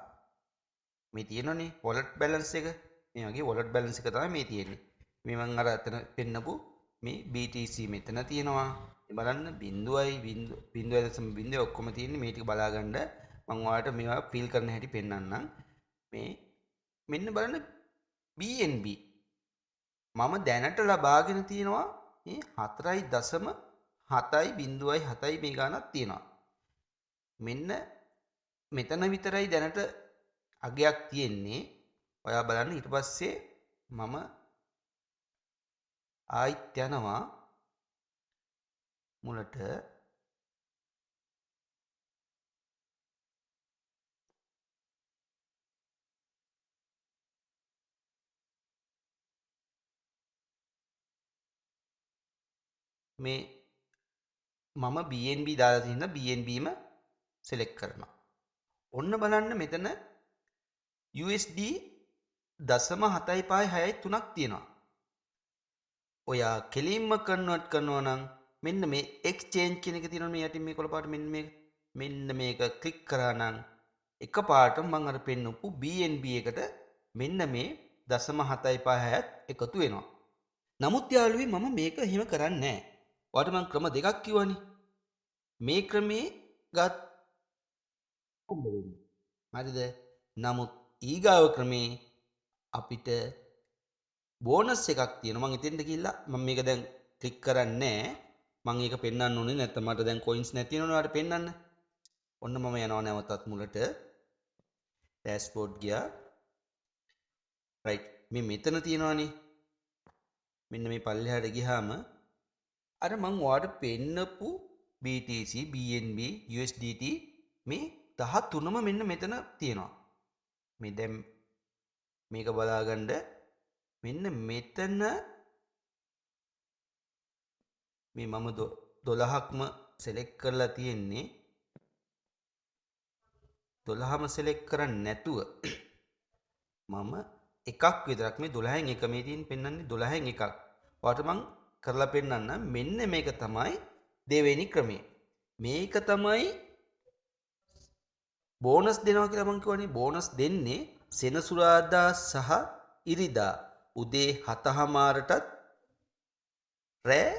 මේ තියෙනනේ wallet balance එක. මේ වගේ wallet balance එක තමයි මේ තියෙන්නේ. මේ මම අර අතන පෙන්නපු මේ BTC මෙතන තියෙනවා. බලන්න 0.0 ඔක්කොම තියෙන්නේ. මේ ටික බලා ගන්න මම ඔයාලට මේවා ෆීල් කරන හැටි පෙන්නන්නම්. මේ මෙන්න බලන්න BNB මම දැනට ලබාගෙන තියෙනවා මේ 4.7 මේ ගානක් තියෙනවා. මෙන්න මෙතන විතරයි දැනට අගයක් තියෙන්නේ. ඔයා බලන්න ඊට පස්සේ මම ආයිත් යනවා මුලට. මේ මම BNB දාලා තියෙන BNBම select කරනවා. ඔන්න බලන්න මෙතන USD 0.756 තියෙනවා. ඔයා කෙලින්ම කන්වර්ට් කරනවා නම් මෙන්න මේ exchange කියන එක තියෙනවා මේ යටින් මේ කොළ පාට මෙන්න මේක ක්ලික් කරා නම් එකපාරටම මම අර පෙන්නපු BNB එකට මෙන්න මේ 0.756ත් එකතු වෙනවා. නමුත් යාළුවනේ මම මේක එහෙම කරන්නේ නැහැ. ඔයාලට මම ක්‍රම දෙකක් කිව්වනේ. මේ ක්‍රමේ ගත් හරිද? නමුත් ඊගාව ක්‍රමේ අපිට බෝනස් එකක් තියෙනවා. මම ඉතින්ද ගිහිල්ලා මම මේක දැන් ක්ලික් කරන්නේ නැහැ. මම ඒක පෙන්වන්න ඕනේ නැත්නම් මට දැන් කොයින්ස් නැති වෙනවනේ ඔයාලට පෙන්වන්න. ඔන්න මම යනවා නැවතත් මුලට. ඩෑෂ්බෝඩ් ගියා. රයිට්. මේ මෙතන තියෙනවනේ. මෙන්න මේ පල්ලෙහාට ගියාම අර මම ඔයාලට පෙන්නපු BTC, BNB, USDT මේ 13ම මෙන්න මෙතන තියෙනවා. මේ දැන් මේක බලාගන්න මෙන්න මෙතන මේ මම 12ක්ම සිලෙක්ට් කරලා තියෙන්නේ 12ම සිලෙක්ට් කරන්නේ නැතුව මම එකක් විතරක් මේ 12න් එක මේ තියෙන පෙන්වන්නේ 12න් එකක්. ඔයාලට මම කරලා පෙන්නන්නම්. මෙන්න මේක තමයි දෙවෙනි ක්‍රමය. මේක තමයි බෝනස් දෙනවා කියලා මම කියවනේ. බෝනස් දෙන්නේ සෙනසුරාදා සහ ඉරිදා උදේ 7:00මාරටත් රෑ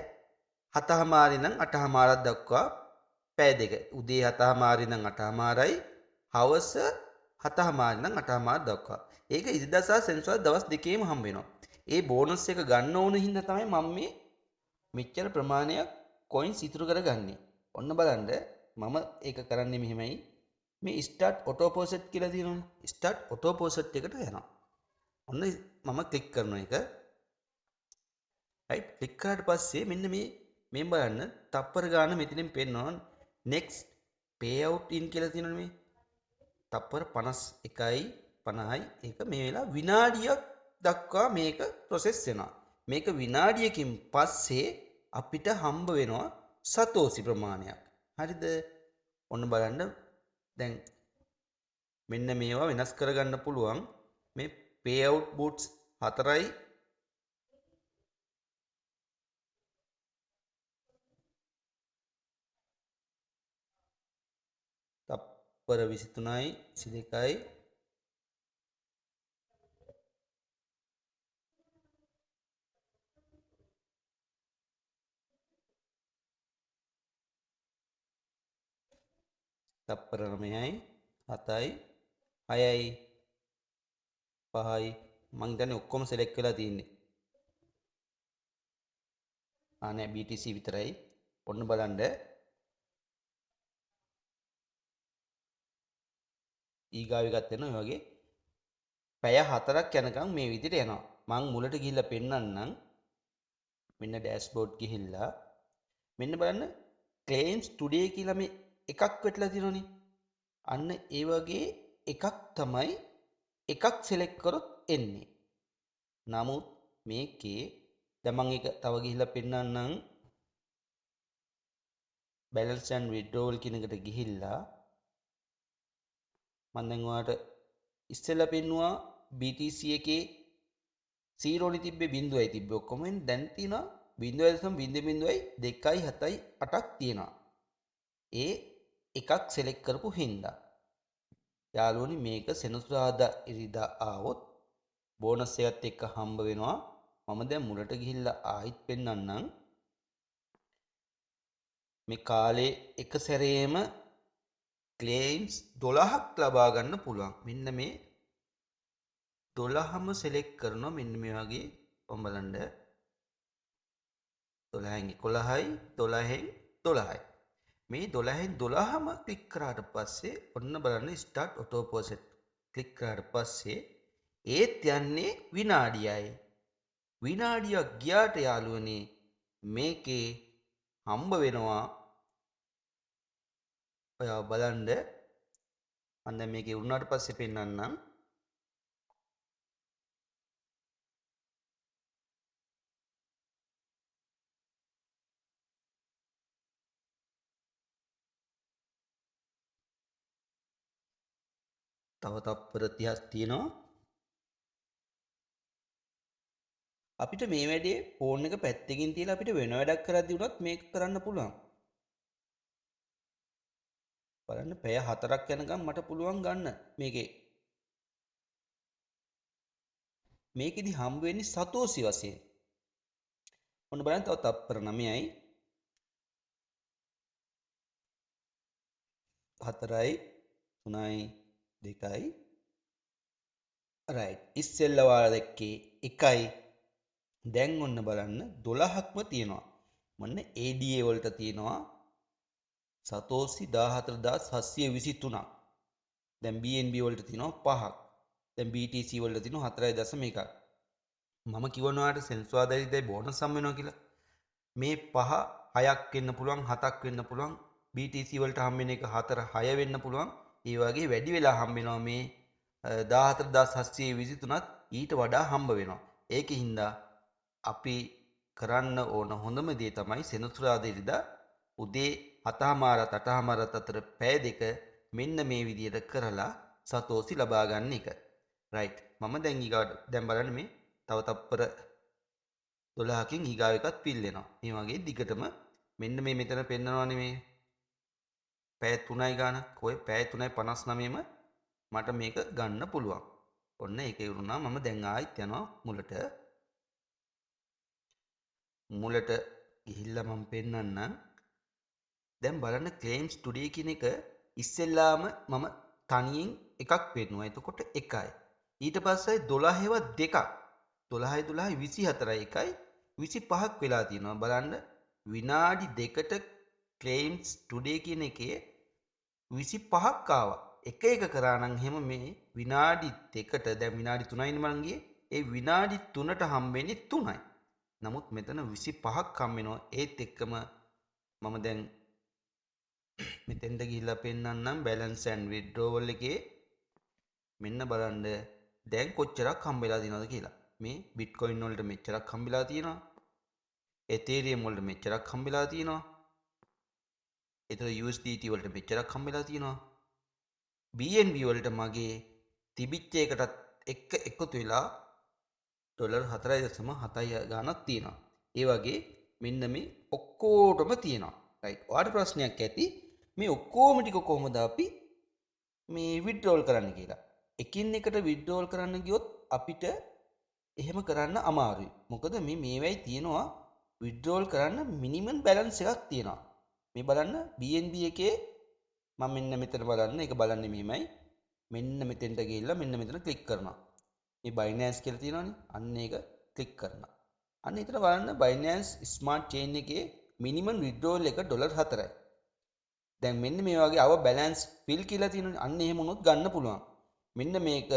7:00මාරි ඉඳන් 8:00මාරක් දක්වා පැය දෙක. උදේ 7:00මාරි ඉඳන් 8:00මාරයි හවස 7:00මාරි ඉඳන් 8:00මාර දක්වා. ඒක ඉරිදා සහ සෙනසුරාදා දවස් දෙකේම හම්බ වෙනවා. ඒ බෝනස් එක ගන්න ඕන හින්දා තමයි මම මේ මෙච්චර ප්‍රමාණයක් කොයින්ස් ඉතුරු කරගන්නේ. ඔන්න බලන්න මම ඒක කරන්නේ මෙහෙමයි. මේ ස්ටාර්ට් ඔටෝ පොසෙට් කියලා තියෙනවනේ. ස්ටාර්ට් ඔටෝ පොසෙට් එකට යනවා. ඔන්න මම ක්ලික් කරනවා ඒක. රයිට් ක්ලික් කරාට පස්සේ මෙන්න මේ බලන්න තප්පර ගාන මෙතනින් පෙන්නනවා. next payout in කියලා තියෙනවනේ මේ. තප්පර 51යි 50යි ඒක මේ වෙලාව විනාඩියක් දක්වා මේක ප්‍රොසෙස් වෙනවා. මේක විනාඩියකින් පස්සේ අපිට හම්බ වෙනවා සතෝසි ප්‍රමාණයක්. හරිද? ඔන්න බලන්න දැන් මෙන්න මේවා වෙනස් කරගන්න පුළුවන්. මේ payout boots 4යි තප්පර 23යි 22යි තප්පර 9යි 7යි 6යි 5යි මං හිතන්නේ ඔක්කොම සිලෙක්ට් වෙලා තියෙන්නේ. නෑ BTC විතරයි. ඔන්න බලන්න ඊගාව එකත් වෙනවා මේ වගේ පැය 4ක් යනකම් මේ විදිහට යනවා. මං මුලට ගිහිල්ලා පෙන්නන්නම්. මෙන්න ඩෑෂ්බෝඩ් ගිහිල්ලා මෙන්න බලන්න claims today කියලා මේ එකක් වෙట్లా තියෙනවනේ. අන්න ඒ වගේ එකක් තමයි එකක් සිලෙක්ට් කරොත් එන්නේ. නමුත් මේකේ දැන් මම ඒක තව ගිහිල්ලා පෙන්නන්නම්. balance and withdrawal කියන එකට ගිහිල්ලා මම දැන් ඔයාලට ඉස්සෙල්ලා පෙන්නුවා BTC එකේ 0 නේ තිබ්බේ 0යි තිබ්බේ ඔක්කොම දැන් තියෙනවා 0.0.278ක් තියෙනවා. ඒ එකක් සිලෙක්ට් කරපු හින්දා යාළුවනි මේක සෙනසුරාදා ඉරිදා ආවොත් බෝනස් එකත් එක්ක හම්බ වෙනවා. මම දැන් මුලට ගිහිල්ලා ආයිත් පෙන්නන්නම්. මේ කාලේ එක සැරේම claims 12ක් ලබා ගන්න පුළුවන්. මෙන්න මේ 12ම සිලෙක්ට් කරනවා. මෙන්න මේ වගේ ඔබ බලන්න 12න් 11යි 12න් 12යි මේ 12න් 12ම ක්ලික් කරාට පස්සේ ඔන්න බලන්න start auto poset ක්ලික් කරාට පස්සේ ඒත් යන්නේ විනාඩියයි. විනාඩියක් ගියාට යාළුවනේ මේකේ හම්බ වෙනවා ඔයා බලන්න මම දැන් මේකේ උනාට පස්සේ පෙන්නන්නම්. තව තප්පර 30ක් තියෙනවා. අපිට මේ වැඩේ ෆෝන් එක පැත්තකින් තියලා අපිට වෙන වැඩක් කරද්දී උනත් මේක කරන්න පුළුවන්. බලන්න පැය 4ක් යනකම් මට පුළුවන් ගන්න මේකේ. මේකෙදි හම්බ වෙන්නේ සතෝසි වශයෙන්. ඔන්න බලන්න තව තප්පර 9යි 4යි 3යි 2යි right ඉස්සෙල්ලා ඔයාලා දැක්කේ 1යි දැන් ඔන්න බලන්න 12ක්ම තියෙනවා. මොන්න ADA වලට තියෙනවා සතෝසි 14723ක්. දැන් BNB වලට තියෙනවා 5ක්. දැන් BTC වලට තියෙනවා 4.1ක්. මම කිව්වන ඔයාලට සෙන්සුරාදායි බෝනස් හම් වෙනවා කියලා. මේ 5 6ක් වෙන්න පුළුවන් 7ක් වෙන්න පුළුවන්. BTC වලට හම් වෙන එක 4 6 වෙන්න පුළුවන්. ඒ වගේ වැඩි වෙලා හම් වෙනවා මේ $14,723ත් ඊට වඩා හම්බ වෙනවා. ඒකින්ද අපි කරන්න ඕන හොඳම දේ තමයි සෙනසුරාදා ඉරිදා උදේ 7:00මාරත් 8:00මාරත් අතර පැය දෙක මෙන්න මේ විදිහට කරලා සතෝසි ලබා ගන්න එක. රයිට්. මම දැන් දැන් බලන්න මේ තව තප්පර 12කින් ඊගාව එකත් ෆිල් වෙනවා. මේ වගේ දිගටම මෙන්න මේ මෙතන පෙන්නනවානේ මේ පැය 3යි ගානක්. ඔය පැය 3:59ෙම මට මේක ගන්න පුළුවන්. ඔන්න ඒක ඉවරුණා. මම දැන් ආයෙත් යනවා මුලට. මුලට ගිහිල්ලා මම පෙන්නන්නම්. දැන් බලන්න claims today කියන එක ඉස්සෙල්ලාම මම තනියෙන් එකක් පෙන්නුවා. එතකොට 1යි. ඊට පස්සේ 12ව දෙකක්. 12යි 12යි 24යි 1යි 25ක් වෙලා තියෙනවා. බලන්න විනාඩි දෙකට claims today කියන එකේ 25ක් ආවා. එක එක කරා නම් එහෙම මේ විනාඩි දෙකට දැන් විනාඩි 3යිනේ මං ගියේ. ඒ විනාඩි 3ට හම්බෙන්නේ 3යි. නමුත් මෙතන 25ක් හම්බ වෙනවා. ඒත් එක්කම මම දැන් මෙතෙන්ට ගිහිල්ලා පෙන්නන්නම් balance and withdrawal එකේ මෙන්න බලන්න දැන් කොච්චරක් හම්බෙලා තියෙනවද කියලා. මේ bitcoin වලට මෙච්චරක් හම්බෙලා තියෙනවා. ethereum වලට මෙච්චරක් හම්බෙලා තියෙනවා. ඒතර USDT වලට මෙච්චරක් හම්බෙලා තියෙනවා. BNB වලට මගේ තිබිච්ච එකටත් එක්ක එකතු වෙලා $4.7 ගාණක් තියෙනවා. ඒ වගේ මෙන්න මේ ඔක්කොටම තියෙනවා. රයිට්. ඔයාලට ප්‍රශ්නයක් ඇති මේ ඔක්කොම ටික කොහොමද අපි මේ withdrawal කරන්න කියලා. එකින් එකට withdrawal කරන්න ගියොත් අපිට එහෙම කරන්න අමාරුයි. මොකද මේවැයි තියෙනවා withdrawal කරන්න minimum balance එකක් තියෙනවා. මේ බලන්න BNB එකේ මම මෙන්න මෙතන බලන්න ඒක බලන්නේ මෙහෙමයි. මෙන්න මෙතෙන්ට ගිහිල්ලා මෙන්න මෙතන ක්ලික් කරනවා. මේ Binance කියලා තියෙනවනේ. අන්න ඒක ක්ලික් කරනවා. අන්න ඊතර බලන්න Binance Smart Chain එකේ minimum withdrawal එක $4යි. දැන් මෙන්න මේ වගේ අව balance fill කියලා තියෙනවනේ. අන්න එහෙම වුණොත් ගන්න පුළුවන්. මෙන්න මේක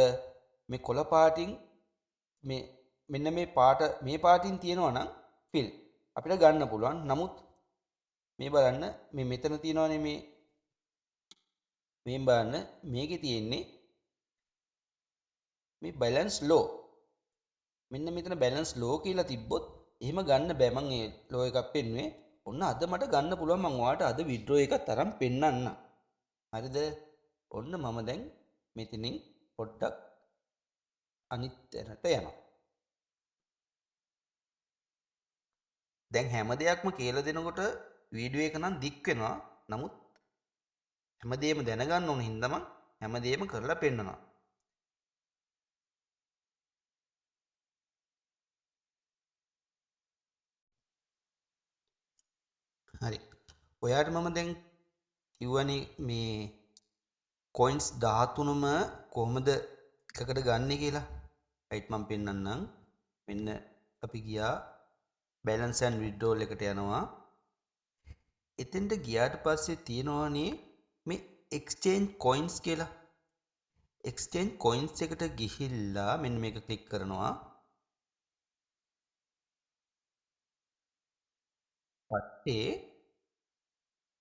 මේ කොළ පාටින් මේ මෙන්න මේ පාටින් තියෙනවා නම් fill අපිට ගන්න පුළුවන්. නමුත් මේ බලන්න මේ මෙතන තියෙනවනේ මේ බලන්න මේකේ තියෙන්නේ මේ balance low. මෙන්න මෙතන balance low කියලා තිබ්බොත් එහෙම ගන්න බෑ. මම ඒ low එකක් පෙන්නුවේ. ඔන්න අද මට ගන්න පුළුවන්. මම ඔයාලට අද withdraw එක තරම් පෙන්නන්න. හරිද? ඔන්න මම දැන් මෙතනින් පොඩ්ඩක් අනිත් තැනට යනවා. දැන් හැම දෙයක්ම කියලා දෙනකොට වීඩියෝ එක නම් දික් වෙනවා. නමුත් හැමදේම දැනගන්න ඕන හින්දා මම හැමදේම කරලා පෙන්නනවා. හරි. ඔයාට මම දැන් කිව්වනේ මේ coins 13ම කොහොමද එකකට ගන්නෙ කියලා. right මම පෙන්නන්නම්. මෙන්න අපි ගියා balance and withdrawal එකට යනවා. එතෙන්ට ගියාට පස්සේ තියෙනවානේ මේ exchange coins කියලා. exchange coins එකට ගිහිල්ලා මෙන්න මේක ක්ලික් කරනවා. පස්සේ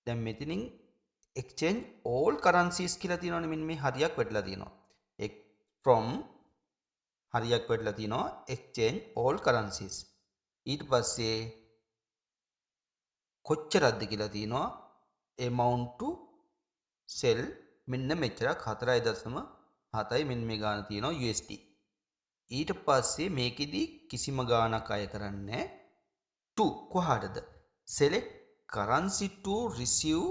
දැන් මෙතනින් exchange all currencies කියලා තියෙනවානේ. මෙන්න මේ හරියක් වැටලා තියෙනවා. from හරියක් වැටලා තියෙනවා exchange all currencies. ඊට පස්සේ කොච්චරක්ද කියලා තියෙනවා amount to sell මෙන්න මෙච්චරක් 4.7යි මෙන්න මේ ගාන තියෙනවා USD. ඊට පස්සේ මේකෙදි කිසිම ගානක් අය කරන්නේ to කොහාටද select currency to receive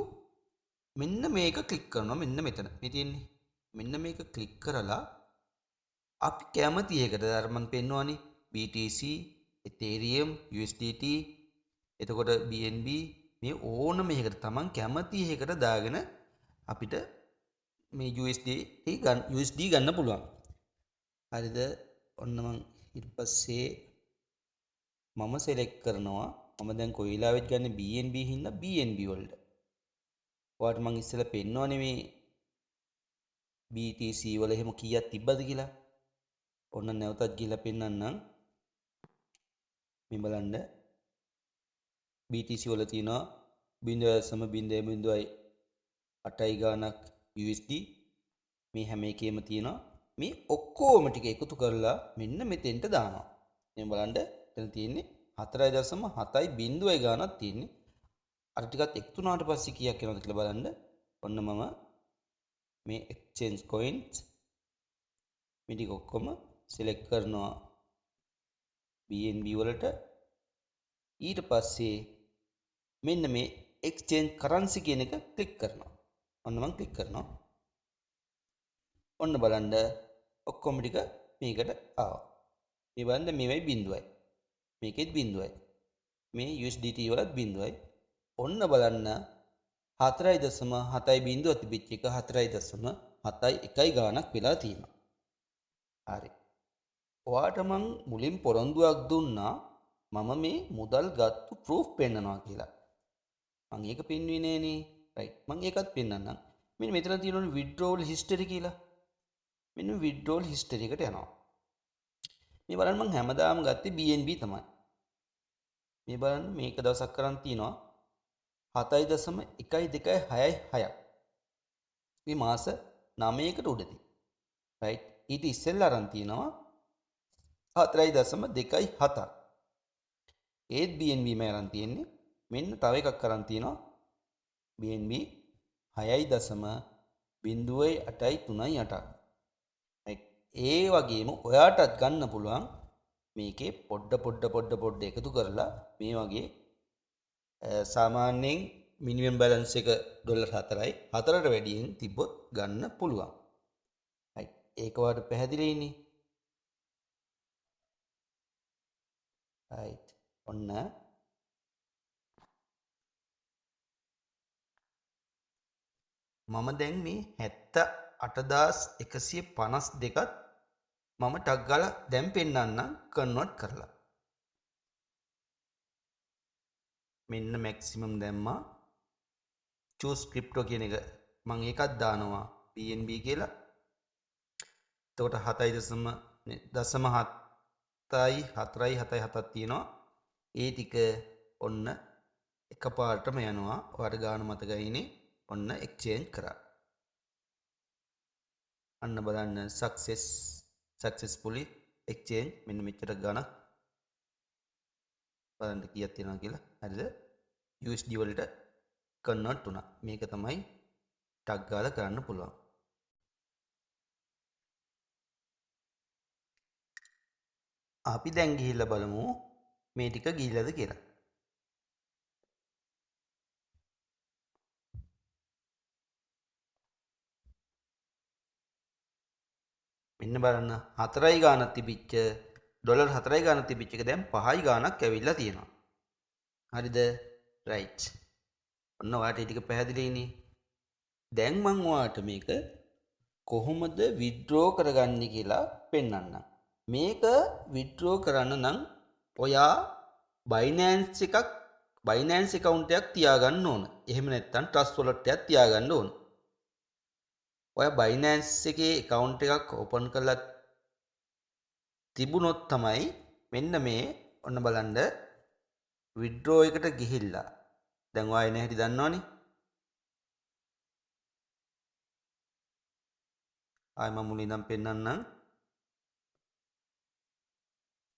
මෙන්න මේක ක්ලික් කරනවා. මෙන්න මෙතන මේ තියෙන්නේ. මෙන්න මේක ක්ලික් කරලා අපි කැමති එකකට අර මම පෙන්වන්නේ BTC Ethereum USDT එතකොට BNB මේ ඕනම එකකට තමන් කැමති එකකට දාගෙන අපිට මේ USD ගන්න පුළුවන්. හරිද? ඔන්න මම ඊට පස්සේ මම select කරනවා මම දැන් කොයි වෙලාවෙත් ගන්න BNB හින්දා BNB වලට. ඔයාලට මම ඉස්සෙල්ලා පෙන්වන්නේ මේ BTC වල එහෙම කීයක් තිබ්බද කියලා. ඔන්න නැවතත් ගිහලා පෙන්නන්නම්. මේ බලන්න BTC වල තියෙනවා 0.008යි ගානක් USD. මේ හැම එකේම තියෙනවා මේ ඔක්කොම ටික එකතු කරලා මෙන්න මෙතෙන්ට දානවා. දැන් බලන්න එතන තියෙන්නේ 4.7 ගානක් තියෙන්නේ. අර ටිකත් එකතු වුණාට පස්සේ කීයක් එනවද කියලා බලන්න. ඔන්න මම මේ exchange coins මේ ටික ඔක්කොම select කරනවා BNB වලට. ඊට පස්සේ මෙන්න මේ exchange currency කියන එක ක්ලික් කරනවා. ඔන්න මම ක්ලික් කරනවා. ඔන්න බලන්න ඔක්කොම ටික මේකට ආවා. මේ බලන්න මේවයි බිඳුවයි. මේකෙත් බිඳුවයි. මේ USDT වලත් බිඳුවයි. ඔන්න බලන්න 4.7 තිබිච්ච එක 4.71 ගාණක් වෙලා තියෙනවා. හරි. ඔයාට මං මුලින් පොරොන්දුවක් දුන්නා මම මේ මුදල් ගත්තු ප්‍රූෆ් පෙන්නනවා කියලා. මං ඒක පෙන්වුවේ නෑනේ. රයිට්. මං ඒකත් පෙන්නන්නම්. මෙන්න මෙතන තියෙනවනේ withdrawal history කියලා. මෙන්න withdrawal history එකට යනවා. මේ බලන්න මං හැමදාම ගත්තේ BNB තමයි. මේ බලන්න මේක දවසක් කරන් තියනවා 7.12666. මේ මාස 9කට උඩදී. රයිට්. ඊට ඉස්සෙල්ලා අරන් තියනවා 4.27. ඒත් BNB මම අරන් තියෙන්නේ. මෙන්න තව එකක් අරන් තියනවා BNB 6.0838. රයිට්. ඒ වගේම ඔයාටත් ගන්න පුළුවන් මේකේ පොඩ්ඩ එකතු කරලා මේ වගේ සාමාන්‍යයෙන් මිනිමම් බැලන්ස් එක $4යි 4ට වැඩියෙන් තිබ්බොත් ගන්න පුළුවන්. right ඒක වාට පැහැදිලිනේ. right ඔන්න මම දැන් මේ 78152ත් මම ටක් ගාලා දැන් පෙන්නන්නම් කන්වර්ට් කරලා. මෙන්න මැක්සිමම් දැම්මා. choose crypto කියන එක මම ඒකත් දානවා BNB කියලා. එතකොට 7.777ක් තියෙනවා. ඒ ටික ඔන්න එකපාරටම යනවා. ඔයාලට ගාන මතකයිනේ. ඔන්න exchange කරා. අන්න බලන්න successfully exchange මෙන්න මෙච්චර ගානක් බලන්න කීයක් තියෙනවා කියලා. හරිද? USD වලට කන්වර්ට් වුණා. මේක තමයි ටක් ගාලා කරන්න පුළුවන්. අපි දැන් ගිහිල්ලා බලමු මේ ටික ගිහිලාද කියලා. මෙන්න බලන්න 4යි ගානක් තිබිච්ච $4යි ගානක් තිබිච්ච එක දැන් 5යි ගානක් ඇවිල්ලා තියෙනවා. හරිද? right. ඔන්න ඔයාලට ටික පැහැදිලිනේ. දැන් මම ඔයාලට මේක කොහොමද withdraw කරගන්නේ කියලා පෙන්වන්නම්. මේක withdraw කරන්න නම් ඔයා Binance account එකක් තියාගන්න ඕන. එහෙම නැත්නම් Trust Wallet එකක් තියාගන්න ඕන. ඔයා Binance එකේ account එකක් open කරලා තිබුණොත් තමයි මෙන්න මේ ඔන්න බලන්න withdraw එකට ගිහිල්ලා දැන් ඔයා එන හැටි දන්නවනේ. ආයෙ මම මුලින් ඉඳන් පෙන්නන්නම්.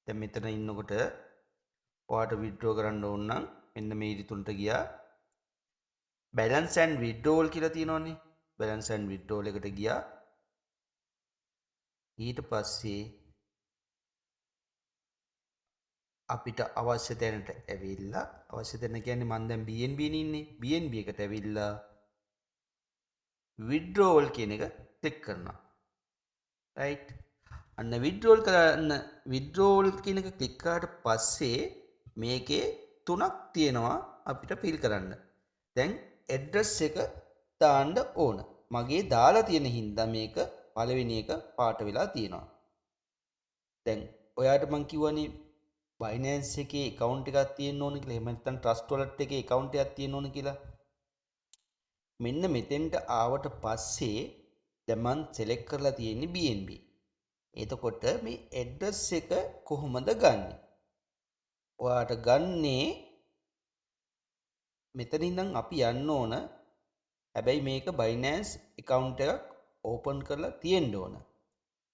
දැන් මෙතන ඉන්නකොට ඔයාට withdraw කරන්න ඕන නම් මෙන්න මේ ඉරිතුන්ට ගියා. balance and withdrawal කියලා තියෙනවනේ. balance and withdrawal එකට ගියා. ඊට පස්සේ අපිට අවශ්‍ය තැනට ඇවිල්ලා අවශ්‍ය තැන කියන්නේ මම දැන් BNB නේ ඉන්නේ. BNB එකට ඇවිල්ලා withdrawal කියන එක ක්ලික් කරනවා. right අන්න withdrawal කියන එක ක්ලික් කරාට පස්සේ මේකේ තුනක් තියෙනවා අපිට fill කරන්න. දැන් address එක දාන්න ඕන. මගේ දාලා තියෙන හින්දා මේක පළවෙනි එක පාට වෙලා තියෙනවා. දැන් ඔයාට මං කිව්වනේ Binance එකේ account එකක් තියෙන්න ඕන කියලා. එහෙම නැත්නම් Trust Wallet එකේ account එකක් තියෙන්න ඕන කියලා. මෙන්න මෙතෙන්ට ආවට පස්සේ දැන් මං select කරලා තියෙන්නේ BNB. එතකොට මේ address එක කොහොමද ගන්නෙ? ඔයාට ගන්නේ මෙතන ඉඳන් අපි යන්න ඕන. හැබැයි මේක Binance account එකක් open කරලා තියෙන්න ඕන.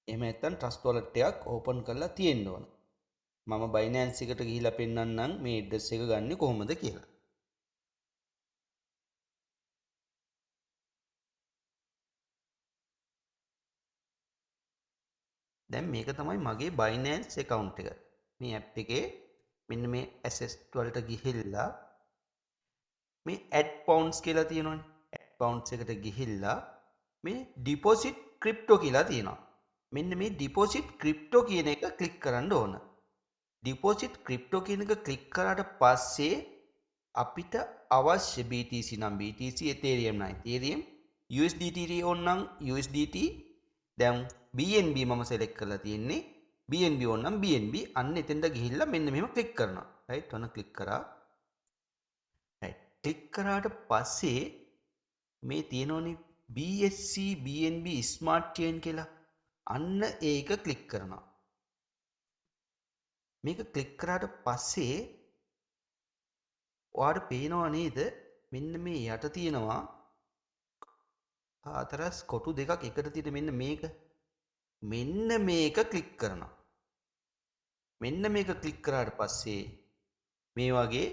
එහෙම නැත්නම් ට්‍රස්ට් වොලට් එකක් ඕපන් කරලා තියෙන්න ඕන. මම Binance එකට ගිහිල්ලා පෙන්නන්නම් මේ ඇඩ්‍රස් එක ගන්නෙ කොහොමද කියලා. දැන් මේක තමයි මගේ Binance account එක. මේ app එකේ මෙන්න මේ assets වලට ගිහිල්ලා මේ add pounds කියලා තියෙනවනේ. add pounds එකට ගිහිල්ලා මේ deposit crypto කියලා තියෙනවා. මෙන්න මේ deposit crypto කියන එක ක්ලික් කරන්න ඕන. deposit crypto කියන එක ක්ලික් කරාට පස්සේ අපිට අවශ්‍ය BTC නම් BTC, Ethereum නම් Ethereum, USDT ඕන නම් USDT, දැන් BNB මම select කරලා තියෙන්නේ. BNB ඕන නම් BNB. අන්න එතෙන්ට ගිහිල්ලා මෙන්න මෙහෙම ක්ලික් කරනවා. right ඔන්න ක්ලික් කරා. right ක්ලික් කරාට පස්සේ මේ තියෙනෝනේ BSC BNB Smart Chain කියලා. අන්න ඒක ක්ලික් කරනවා. මේක ක්ලික් කරාට පස්සේ ඔයාලට පේනවා නේද මෙන්න මේ යට තියෙනවා හතරස් කොටු දෙකක් එකට තියෙන මෙන්න මේක ක්ලික් කරනවා. මෙන්න මේක ක්ලික් කරාට පස්සේ මේ වගේ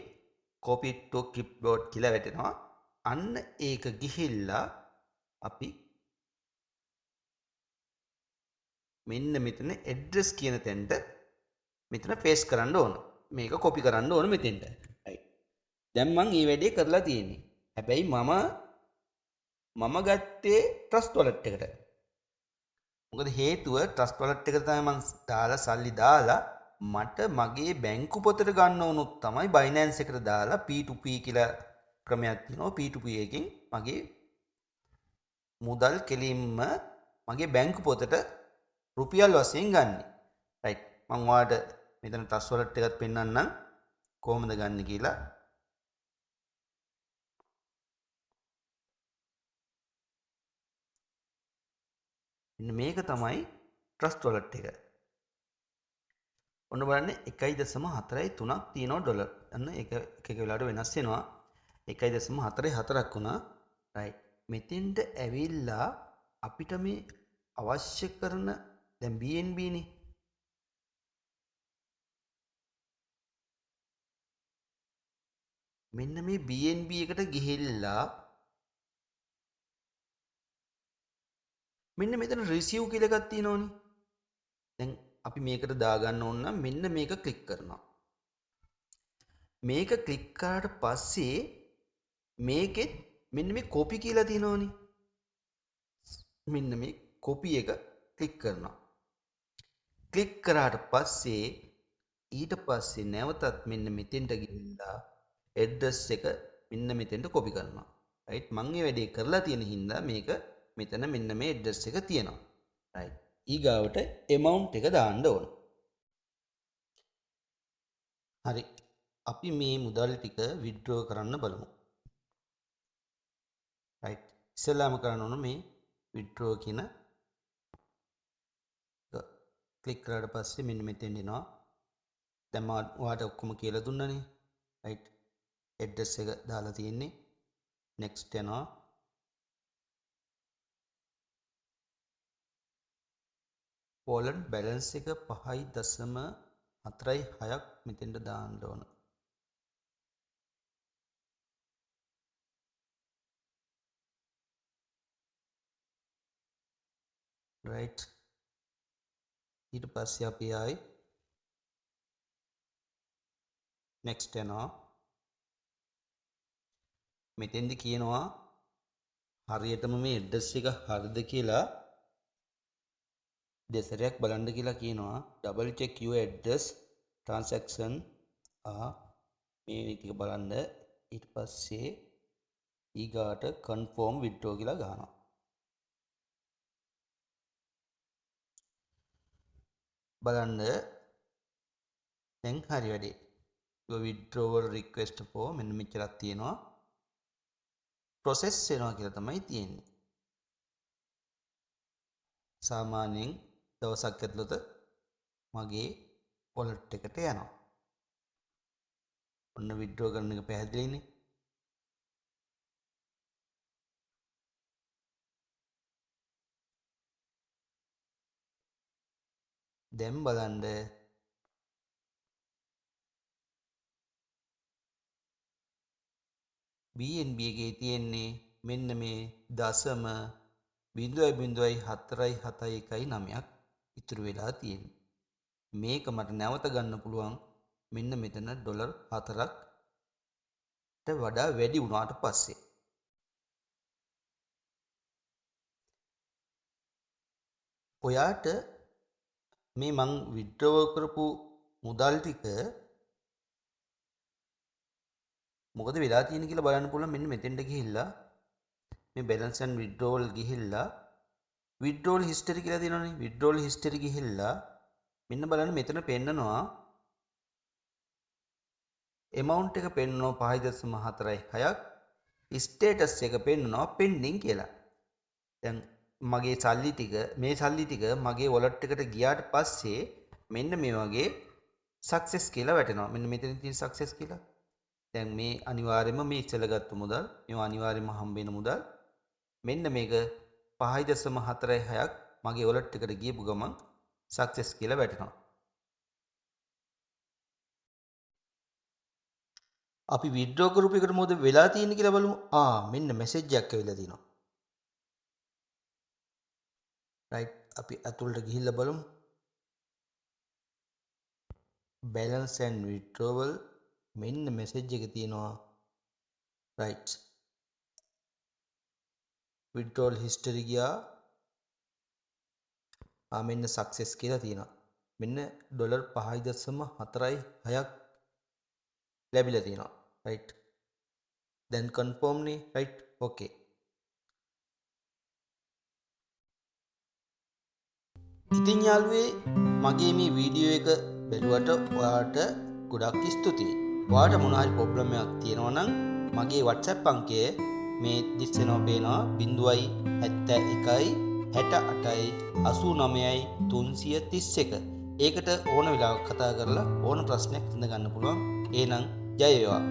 copy to clipboard කියලා වැටෙනවා. අන්න ඒක ගිහිල්ලා අපි මෙන්න මෙතන address කියන තැනට මෙතන paste කරන්න ඕන. මේක copy කරන්න ඕන මෙතෙන්ට. right. දැන් මම මේ වැඩේ කරලා තියෙන්නේ. හැබැයි මම ගත්තේ trust wallet එකට. මොකද හේතුව trust wallet එකට තමයි මම දාලා සල්ලි දාලා මට මගේ බැංකු පොතට ගන්න වුණොත් තමයි Binance එකට දාලා P2P කියලා ක්‍රමයක් තියෙනවා. P2P එකකින් මගේ මුදල් කෙලින්ම මගේ බැංකු පොතට රුපියල් වශයෙන් ගන්න. right. මම ඔයාලට මෙතන trust wallet එකත් පෙන්නන්නම් කොහොමද ගන්න කියලා. මේක තමයි trust wallet එක. ඔන්න බලන්න 1.43ක් තියෙනවා ඩොලර්. අන්න එක වෙලාවට වෙනස් වෙනවා. 1.44ක් වුණා. right. මෙතෙන්ට ඇවිල්ලා අපිට මේ අවශ්‍ය කරන දැන් BNB නේ. මෙන්න මේ BNB එකට ගිහිල්ලා මෙන්න මෙතන receive කියලා එකක් තියෙනවනේ. දැන් අපි මේකට දාගන්න ඕන නම් මෙන්න මේක ක්ලික් කරනවා. මේක ක්ලික් කරාට පස්සේ මේකෙත් මෙන්න මේ copy කියලා තියෙනවනේ. මෙන්න මේ copy එක ක්ලික් කරනවා. ක්ලික් කරාට පස්සේ ඊට පස්සේ නැවතත් මෙන්න මෙතෙන්ට ගිහිල්ලා address එක මෙන්න මෙතෙන්ට copy කරනවා. right මම මේ වැඩේ කරලා තියෙන හින්දා මේක මෙතන මෙන්න මේ address එක තියෙනවා. right ඊගාවට amount එක දාන්න ඕන. හරි අපි මේ මුදල් ටික withdraw කරන්න බලමු. right ඉස්සෙල්ලාම කරන්න ඕන මේ withdraw කියන ක්ලික් කරාට පස්සේ මෙන්න මෙතෙන් එනවා. දැන් මම ඔයාලට ඔක්කොම කියලා දුන්නානේ. right address එක දාලා තියෙන්නේ. next යනවා. wallet balance එක 5.46ක් මෙතෙන්ට දාන්න ඕන. right ඊට පස්සේ අපි ආයි next යනවා. මෙතෙන්දි කියනවා හරියටම මේ address එක හරිද කියලා දෙසරයක් බලන්න කියලා කියනවා. double check your address transaction මේ ටික බලන්න. ඊට පස්සේ ඊගාට confirm withdraw කියලා ගන්නවා. බලන්න දැන් හරි වැඩේ. your withdrawal request for මෙන්න මෙච්චරක් තියෙනවා. process වෙනවා කියලා තමයි තියෙන්නේ. සාමාන්‍යයෙන් දවසක් ඇතුළත මගේ wallet එකට යනවා. ඔන්න withdraw කරන එක පැහැදිලිනේ. දැන් බලන්න BNB එකේ තියෙන්නේ මෙන්න මේ දශම 0.471 ඉතුරු වෙලා තියෙන්නේ. මේක මට නැවත ගන්න පුළුවන් මෙන්න මෙතන ඩොලර් 4කට වඩා වැඩි වුණාට පස්සේ. ඔයාට මේ මං විත්ඩ්‍රෝ කරපු මුදල් ටික මොකද වෙලා තියෙන්නේ කියලා බලන්න පුළුවන් මෙන්න මෙතෙන්ට ගිහිල්ලා මේ balance and withdrawal ගිහිල්ලා withdrawal history කියලා තියෙනවනේ withdrawal history ගිහිල්ලා මෙන්න බලන්න මෙතන පෙන්නනවා amount එක පෙන්නනවා 5.46ක් status එක පෙන්නනවා pending කියලා. දැන් මගේ සල්ලි ටික මේ සල්ලි ටික මගේ wallet එකට ගියාට පස්සේ මෙන්න මේ වගේ success කියලා වැටෙනවා. මෙන්න මෙතන තියෙන success කියලා. දැන් මේ අනිවාර්යයෙන්ම මේ ඉස්සෙල්ලා ගත්ත මුදල් මේවා අනිවාර්යයෙන්ම හම්බ වෙන මුදල් මෙන්න මේක 5.46ක් මගේ wallet එකට ගියපු ගමන් success කියලා වැටෙනවා. අපි withdraw කරපු එකට මොකද වෙලා තියෙන්නේ කියලා බලමු. මෙන්න message එකක් ඇවිල්ලා තියෙනවා. right අපි අතුලට ගිහිල්ලා බලමු. balance and withdrawal මෙන්න message එක තියෙනවා. right withdrawal history ගියා. මෙන්න success කියලා තියෙනවා. මෙන්න ඩොලර් 5.46ක් ලැබිලා තියෙනවා. right දැන් confirm නේ. right okay ඉතින් යාළුවේ මගේ මේ වීඩියෝ එක බැලුවට ඔයාට ගොඩක් ස්තුතියි. ඔයාට මොන හරි ප්‍රොබ්ලම් එකක් තියෙනවා නම් මගේ WhatsApp අංකය මේ දිස්සෙනවා පේනවා 071 68යි 89යි 331. ඒකට ඕන වෙලාවක කතා කරලා ඕන ප්‍රශ්නයක් විසඳ ගන්න පුළුවන්. එහෙනම් ජය වේවා.